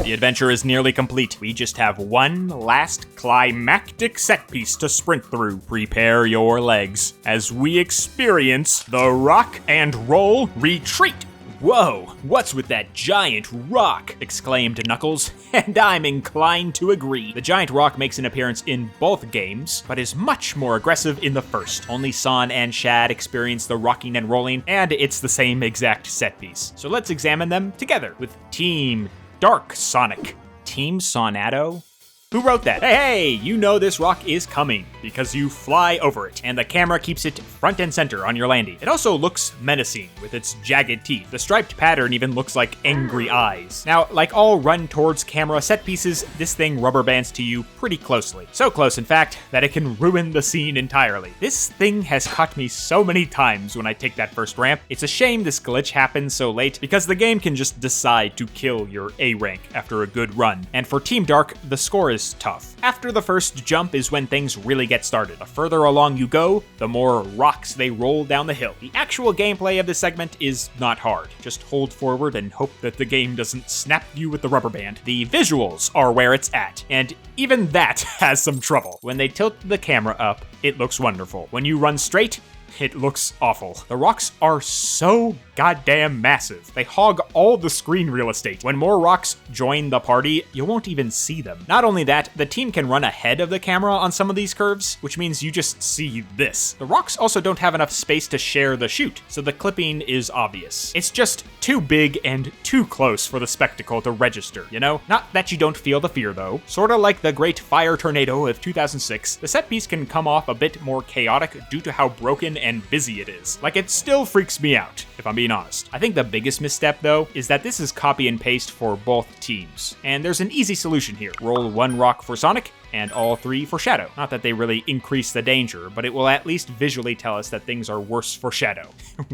The adventure is nearly complete. We just have one last climactic set piece to sprint through. Prepare your legs as we experience the rock and roll retreat. Whoa, what's with that giant rock? Exclaimed Knuckles, and I'm inclined to agree. The giant rock makes an appearance in both games, but is much more aggressive in the first. Only Son and Shad experience the rocking and rolling, and it's the same exact set piece. So let's examine them together with Team Dark Sonic. Team Sonato? Who wrote that? Hey, you know this rock is coming because you fly over it, and the camera keeps it front and center on your landing. It also looks menacing with its jagged teeth. The striped pattern even looks like angry eyes. Now, like all run towards camera set pieces, this thing rubber bands to you pretty closely. So close, in fact, that it can ruin the scene entirely. This thing has caught me so many times when I take that first ramp. It's a shame this glitch happens so late because the game can just decide to kill your A rank after a good run. And for Team Dark, the score is tough. After the first jump is when things really get started. The further along you go, the more rocks they roll down the hill. The actual gameplay of this segment is not hard. Just hold forward and hope that the game doesn't snap you with the rubber band. The visuals are where it's at, and even that has some trouble. When they tilt the camera up, it looks wonderful. When you run straight, it looks awful. The rocks are so goddamn massive. They hog all the screen real estate. When more rocks join the party, you won't even see them. Not only that, the team can run ahead of the camera on some of these curves, which means you just see this. The rocks also don't have enough space to share the chute, so the clipping is obvious. It's just too big and too close for the spectacle to register, you know? Not that you don't feel the fear though. Sorta like the Great Fire Tornado of 2006, the set piece can come off a bit more chaotic due to how broken and busy it is. Like, it still freaks me out, if I'm being honest. I think the biggest misstep, though, is that this is copy and paste for both teams. And there's an easy solution here. Roll one rock for Sonic, and all three for Shadow. Not that they really increase the danger, but it will at least visually tell us that things are worse for Shadow.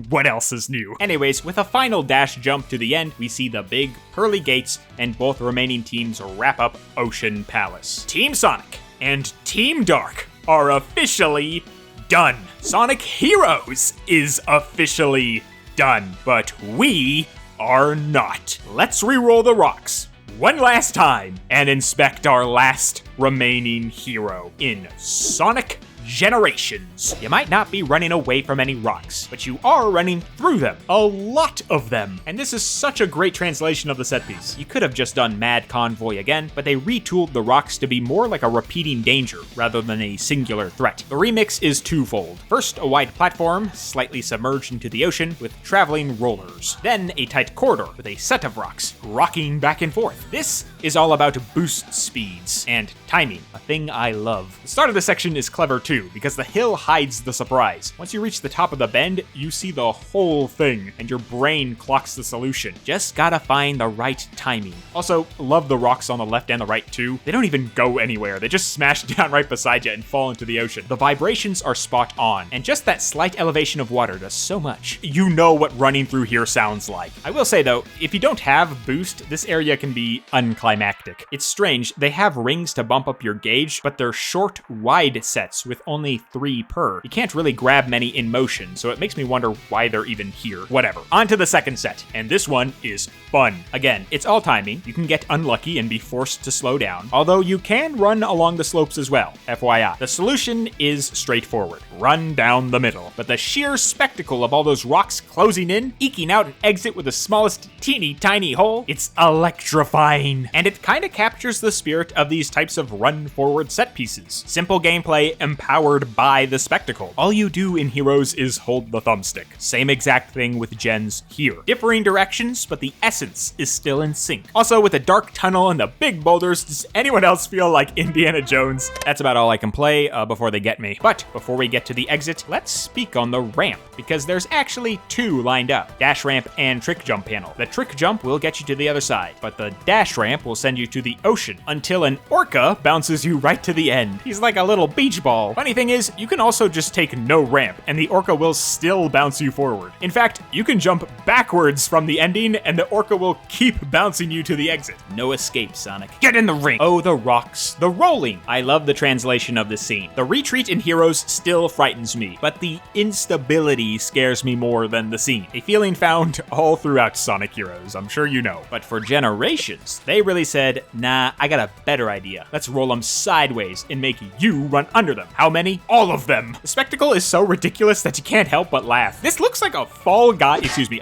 What else is new? Anyways, with a final dash jump to the end, we see the big, pearly gates, and both remaining teams wrap up Ocean Palace. Team Sonic and Team Dark are officially done. Sonic Heroes is officially done, but we are not. Let's re-roll the rocks one last time and inspect our last remaining hero in Sonic Generations. You might not be running away from any rocks, but you are running through them. A lot of them. And this is such a great translation of the set piece. You could have just done Mad Convoy again, but they retooled the rocks to be more like a repeating danger rather than a singular threat. The remix is twofold. First, a wide platform, slightly submerged into the ocean with traveling rollers. Then a tight corridor with a set of rocks rocking back and forth. This is all about boost speeds and timing, a thing I love. The start of the section is clever too, because the hill hides the surprise. Once you reach the top of the bend, you see the whole thing, and your brain clocks the solution. Just gotta find the right timing. Also, love the rocks on the left and the right too. They don't even go anywhere. They just smash down right beside you and fall into the ocean. The vibrations are spot on, and just that slight elevation of water does so much. You know what running through here sounds like. I will say though, if you don't have boost, this area can be unclimactic. It's strange, they have rings to bump up your gauge, but they're short, wide sets with only 3 per. You can't really grab many in motion, so it makes me wonder why they're even here. Whatever. On to the second set, and this one is fun. Again, it's all timing. You can get unlucky and be forced to slow down, although you can run along the slopes as well, FYI. The solution is straightforward. Run down the middle. But the sheer spectacle of all those rocks closing in, eking out an exit with the smallest teeny tiny hole, it's electrifying. And it kinda captures the spirit of these types of run forward set pieces. Simple gameplay, empowered powered by the spectacle. All you do in Heroes is hold the thumbstick. Same exact thing with gens here. Differing directions, but the essence is still in sync. Also, with the dark tunnel and the big boulders, does anyone else feel like Indiana Jones? That's about all I can play before they get me. But before we get to the exit, let's speak on the ramp, because there's actually two lined up. Dash ramp and trick jump panel. The trick jump will get you to the other side, but the dash ramp will send you to the ocean until an orca bounces you right to the end. He's like a little beach ball. Funny thing is, you can also just take no ramp and the orca will still bounce you forward. In fact, you can jump backwards from the ending and the orca will keep bouncing you to the exit. No escape, Sonic. Get in the ring. Oh, the rocks, the rolling. I love the translation of this scene. The retreat in Heroes still frightens me, but the instability scares me more than the scene. A feeling found all throughout Sonic Heroes, I'm sure you know. But for Generations, they really said, nah, I got a better idea. Let's roll them sideways and make you run under them. How many? All of them. The spectacle is so ridiculous that you can't help but laugh. This looks like a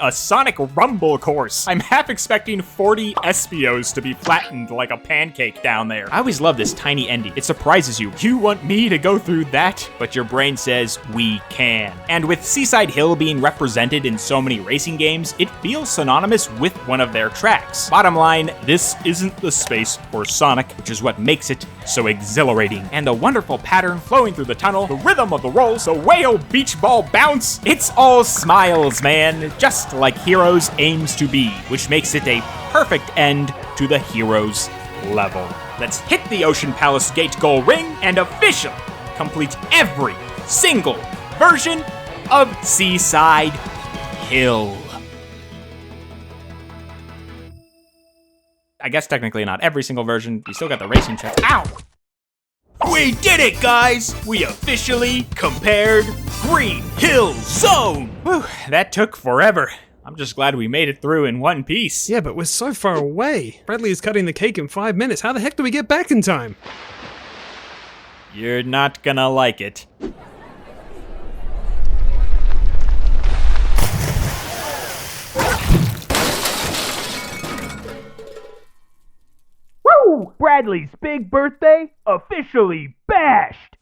a Sonic Rumble course. I'm half expecting 40 Espios to be flattened like a pancake down there. I always love this tiny ending. It surprises you. You want me to go through that? But your brain says we can. And with Seaside Hill being represented in so many racing games, it feels synonymous with one of their tracks. Bottom line, this isn't the space for Sonic, which is what makes it so exhilarating. And the wonderful pattern flowing through the tunnel, the rhythm of the rolls, the whale beach ball bounce, it's all smiles, man, just like Heroes aims to be, which makes it a perfect end to the Heroes level. Let's hit the Ocean Palace gate goal ring and officially complete every single version of Seaside Hill. I guess technically not every single version. You still got the racing track. Ow! We did it, guys! We officially compared Green Hill Zone! Whew, that took forever. I'm just glad we made it through in one piece. Yeah, but we're so far away. Bradley is cutting the cake in 5 minutes. How the heck do we get back in time? You're not gonna like it. Woo! Bradley's big birthday officially bashed!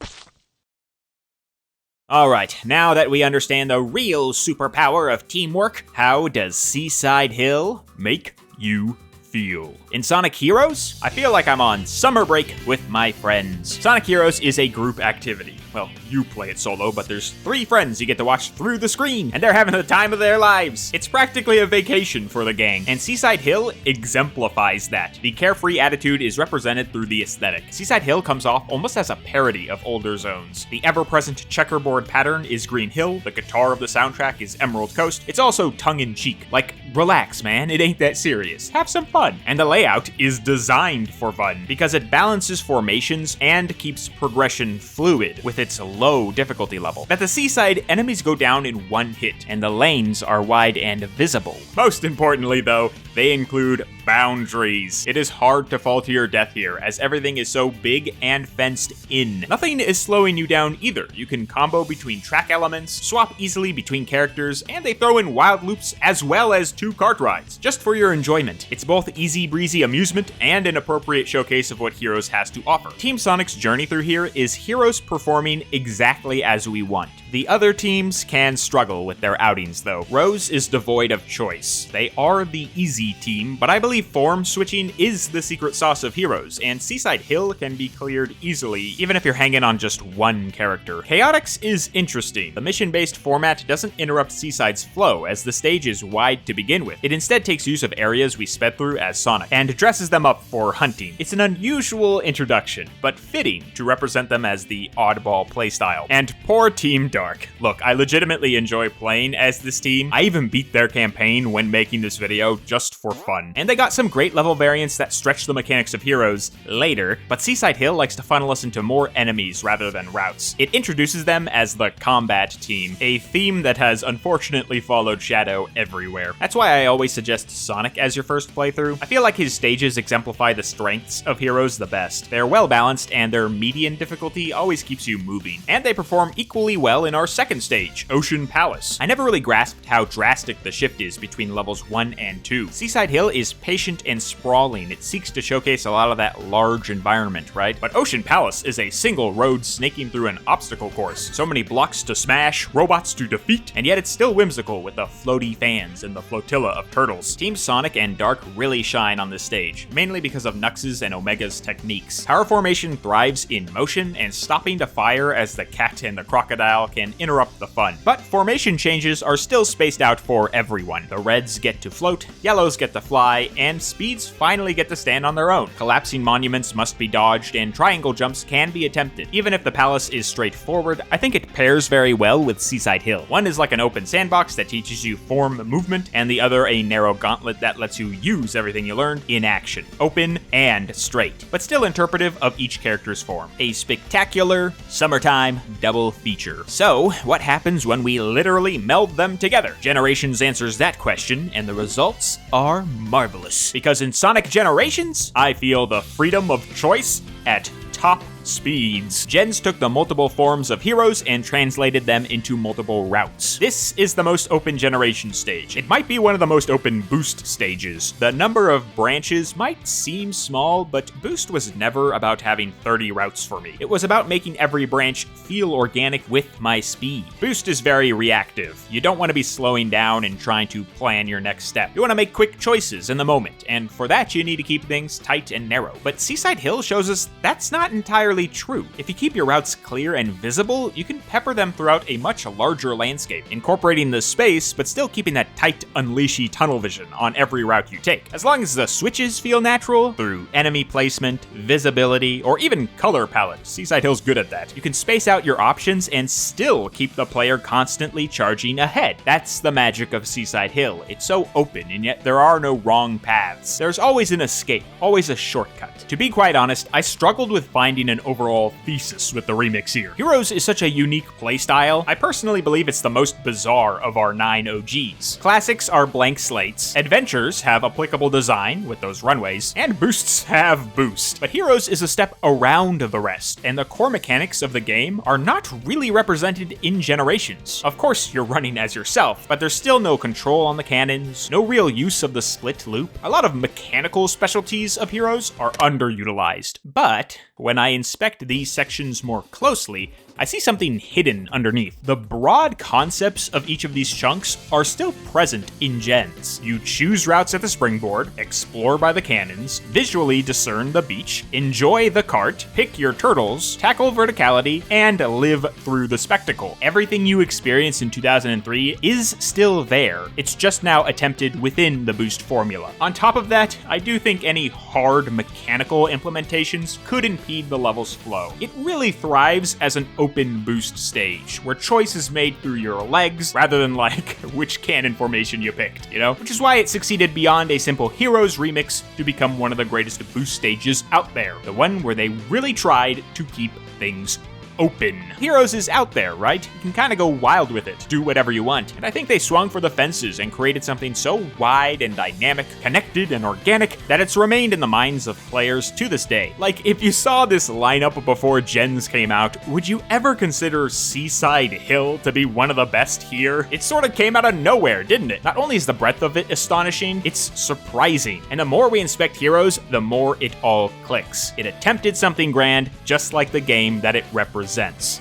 Alright, now that we understand the real superpower of teamwork, how does Seaside Hill make you feel? In Sonic Heroes, I feel like I'm on summer break with my friends. Sonic Heroes is a group activity. Well, you play it solo, but there's 3 friends you get to watch through the screen, and they're having the time of their lives. It's practically a vacation for the gang, and Seaside Hill exemplifies that. The carefree attitude is represented through the aesthetic. Seaside Hill comes off almost as a parody of older zones. The ever-present checkerboard pattern is Green Hill, the guitar of the soundtrack is Emerald Coast. It's also tongue-in-cheek, like, relax man, it ain't that serious. Have some fun. And the layout is designed for fun, because it balances formations and keeps progression fluid with its low difficulty level. At the seaside, enemies go down in one hit, and the lanes are wide and visible. Most importantly though, they include boundaries. It is hard to fall to your death here, as everything is so big and fenced in. Nothing is slowing you down either. You can combo between track elements, swap easily between characters, and they throw in wild loops as well as 2 kart rides, just for your enjoyment. It's both easy breezy amusement and an appropriate showcase of what Heroes has to offer. Team Sonic's journey through here is Heroes performing exactly as we want. The other teams can struggle with their outings though. Rose is devoid of choice. They are the easy team, but I believe form switching is the secret sauce of Heroes, and Seaside Hill can be cleared easily, even if you're hanging on just one character. Chaotix is interesting. The mission-based format doesn't interrupt Seaside's flow, as the stage is wide to begin with. It instead takes use of areas we sped through as Sonic, and dresses them up for hunting. It's an unusual introduction, but fitting to represent them as the oddball playstyle. And poor Team Dark. Look, I legitimately enjoy playing as this team. I even beat their campaign when making this video just for fun. And they got some great level variants that stretch the mechanics of Heroes later, but Seaside Hill likes to funnel us into more enemies rather than routes. It introduces them as the combat team, a theme that has unfortunately followed Shadow everywhere. That's why I always suggest Sonic as your first playthrough. I feel like his stages exemplify the strengths of Heroes the best. They're well balanced, and their median difficulty always keeps you moving. And they perform equally well in our second stage, Ocean Palace. I never really grasped how drastic the shift is between levels 1 and 2. Seaside Hill is patient and sprawling. It seeks to showcase a lot of that large environment, right? But Ocean Palace is a single road snaking through an obstacle course. So many blocks to smash, robots to defeat, and yet it's still whimsical with the floaty fans and the flotilla of turtles. Team Sonic and Dark really shine on this stage, mainly because of Nux's and Omega's techniques. Power formation thrives in motion, and stopping to fire as the cat and the crocodile can interrupt the fun. But formation changes are still spaced out for everyone. The reds get to float, yellows get to fly, and speeds finally get to stand on their own. Collapsing monuments must be dodged, and triangle jumps can be attempted. Even if the palace is straightforward, I think it pairs very well with Seaside Hill. One is like an open sandbox that teaches you form movement, and the other a narrow gauntlet that lets you use everything you learned in action. Open and straight, but still interpretive of each character's form. A spectacular summertime double feature. So, what happens when we literally meld them together? Generations answers that question, and the results are marvelous. Because in Sonic Generations, I feel the freedom of choice at top speeds. Gens took the multiple forms of heroes and translated them into multiple routes. This is the most open generation stage. It might be one of the most open boost stages. The number of branches might seem small, but boost was never about having 30 routes for me. It was about making every branch feel organic with my speed. Boost is very reactive. You don't want to be slowing down and trying to plan your next step. You want to make quick choices in the moment, and for that you need to keep things tight and narrow. But Seaside Hill shows us that's not entirely true. If you keep your routes clear and visible, you can pepper them throughout a much larger landscape, incorporating the space, but still keeping that tight, unleashy tunnel vision on every route you take. As long as the switches feel natural, through enemy placement, visibility, or even color palette, Seaside Hill's good at that. You can space out your options and still keep the player constantly charging ahead. That's the magic of Seaside Hill. It's so open, and yet there are no wrong paths. There's always an escape, always a shortcut. To be quite honest, I struggled with finding an overall thesis with the remix here. Heroes is such a unique playstyle. I personally believe it's the most bizarre of our 9 OGs. Classics are blank slates, adventures have applicable design with those runways, and boosts have boost. But Heroes is a step around the rest, and the core mechanics of the game are not really represented in Generations. Of course, you're running as yourself, but there's still no control on the cannons, no real use of the split loop. A lot of mechanical specialties of Heroes are underutilized. But when I inspect these sections more closely, I see something hidden underneath. The broad concepts of each of these chunks are still present in Gens. You choose routes at the springboard, explore by the cannons, visually discern the beach, enjoy the cart, pick your turtles, tackle verticality, and live through the spectacle. Everything you experienced in 2003 is still there. It's just now attempted within the boost formula. On top of that, I do think any hard mechanical implementations could impede the level's flow. It really thrives as an open boost stage, where choice is made through your legs rather than like which cannon formation you picked, you know? Which is why it succeeded beyond a simple Heroes remix to become one of the greatest boost stages out there. The one where they really tried to keep things open. Heroes is out there, right? You can kind of go wild with it, do whatever you want. And I think they swung for the fences and created something so wide and dynamic, connected and organic that it's remained in the minds of players to this day. Like, if you saw this lineup before Gens came out, would you ever consider Seaside Hill to be one of the best here? It sort of came out of nowhere, didn't it? Not only is the breadth of it astonishing, it's surprising. And the more we inspect Heroes, the more it all clicks. It attempted something grand, just like the game that it represents.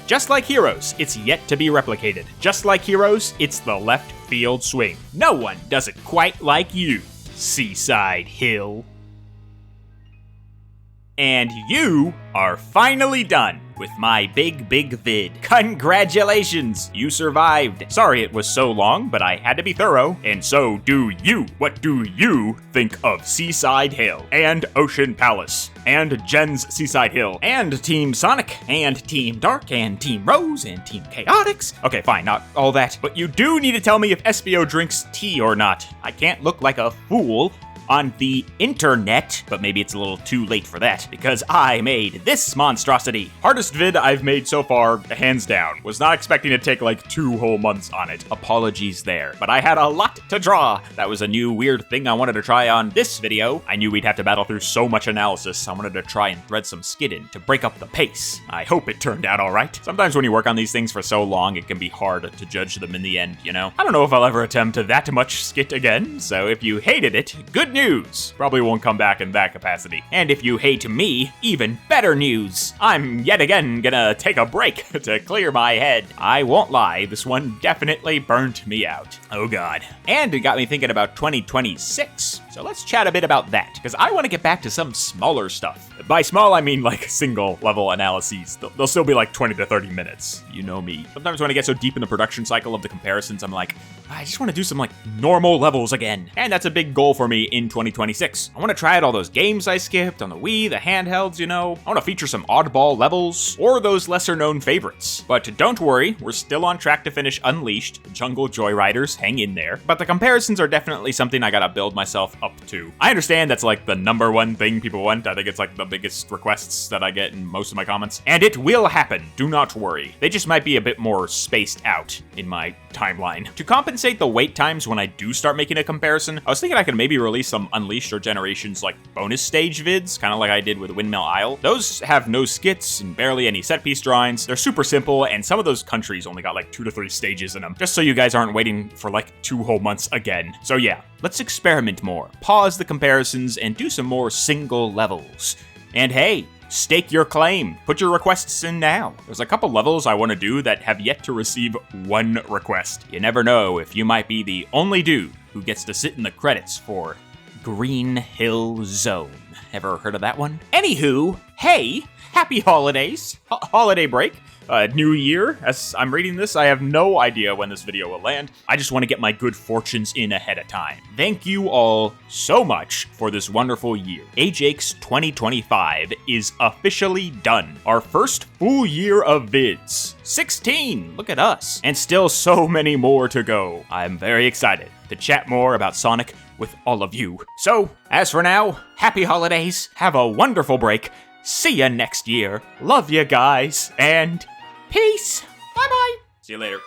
Just like Heroes, it's yet to be replicated. Just like Heroes, it's the left field swing. No one does it quite like you, Seaside Hill. And you are finally done with my big vid. Congratulations, you survived. Sorry it was so long, but I had to be thorough, and so do you. What do you think of Seaside Hill, and Ocean Palace, and Gens Seaside Hill, and Team Sonic, and Team Dark, and Team Rose, and Team Chaotix? Okay, fine, not all that, but you do need to tell me if SBO drinks tea or not. I can't look like a fool on the internet, but maybe it's a little too late for that, because I made this monstrosity. Hardest vid I've made so far, hands down. Was not expecting to take like 2 whole months on it. Apologies there, but I had a lot to draw. That was a new weird thing I wanted to try on this video. I knew we'd have to battle through so much analysis, I wanted to try and thread some skid in to break up the pace. I hope it turned out alright. Sometimes when you work on these things for so long, it can be hard to judge them in the end, you know? I don't know if I'll ever attempt that much skit again, so if you hated it, good good news. Probably won't come back in that capacity. And if you hate me, even better news. I'm yet again gonna take a break to clear my head. I won't lie, this one definitely burnt me out. Oh god. And it got me thinking about 2026. So let's chat a bit about that, because I want to get back to some smaller stuff. By small, I mean like single level analyses. They'll still be like 20 to 30 minutes. You know me. Sometimes when I get so deep in the production cycle of the comparisons, I'm like, I just want to do some like normal levels again. And that's a big goal for me in 2026. I want to try out all those games I skipped on the Wii, the handhelds, you know. I want to feature some oddball levels, or those lesser known favorites. But don't worry, we're still on track to finish Unleashed. Jungle Joyriders, hang in there. But the comparisons are definitely something I gotta build myself up to. I understand that's like the number one thing people want. I think it's like the biggest requests that I get in most of my comments. And it will happen, do not worry. They just might be a bit more spaced out in my timeline. To compensate the wait times when I do start making a comparison, I was thinking I could maybe release some Unleashed or Generations like bonus stage vids, kind of like I did with Windmill Isle. Those have no skits and barely any set piece drawings. They're super simple, and some of those countries only got like 2 to 3 stages in them, just so you guys aren't waiting for like 2 whole months again. So yeah, let's experiment more, pause the comparisons, and do some more single levels. And hey, stake your claim. Put your requests in now. There's a couple levels I want to do that have yet to receive 1 request. You never know if you might be the only dude who gets to sit in the credits for Green Hill Zone. Ever heard of that one? Anywho, hey, happy holidays. Holiday break. New year. As I'm reading this, I have no idea when this video will land. I just want to get my good fortunes in ahead of time. Thank you all so much for this wonderful year. AJAKES 2025 is officially done. Our first full year of vids. 16, look at us. And still so many more to go. I'm very excited to chat more about Sonic with all of you. So, as for now, happy holidays, have a wonderful break, see ya next year, love ya guys, and peace! Bye-bye! See you later.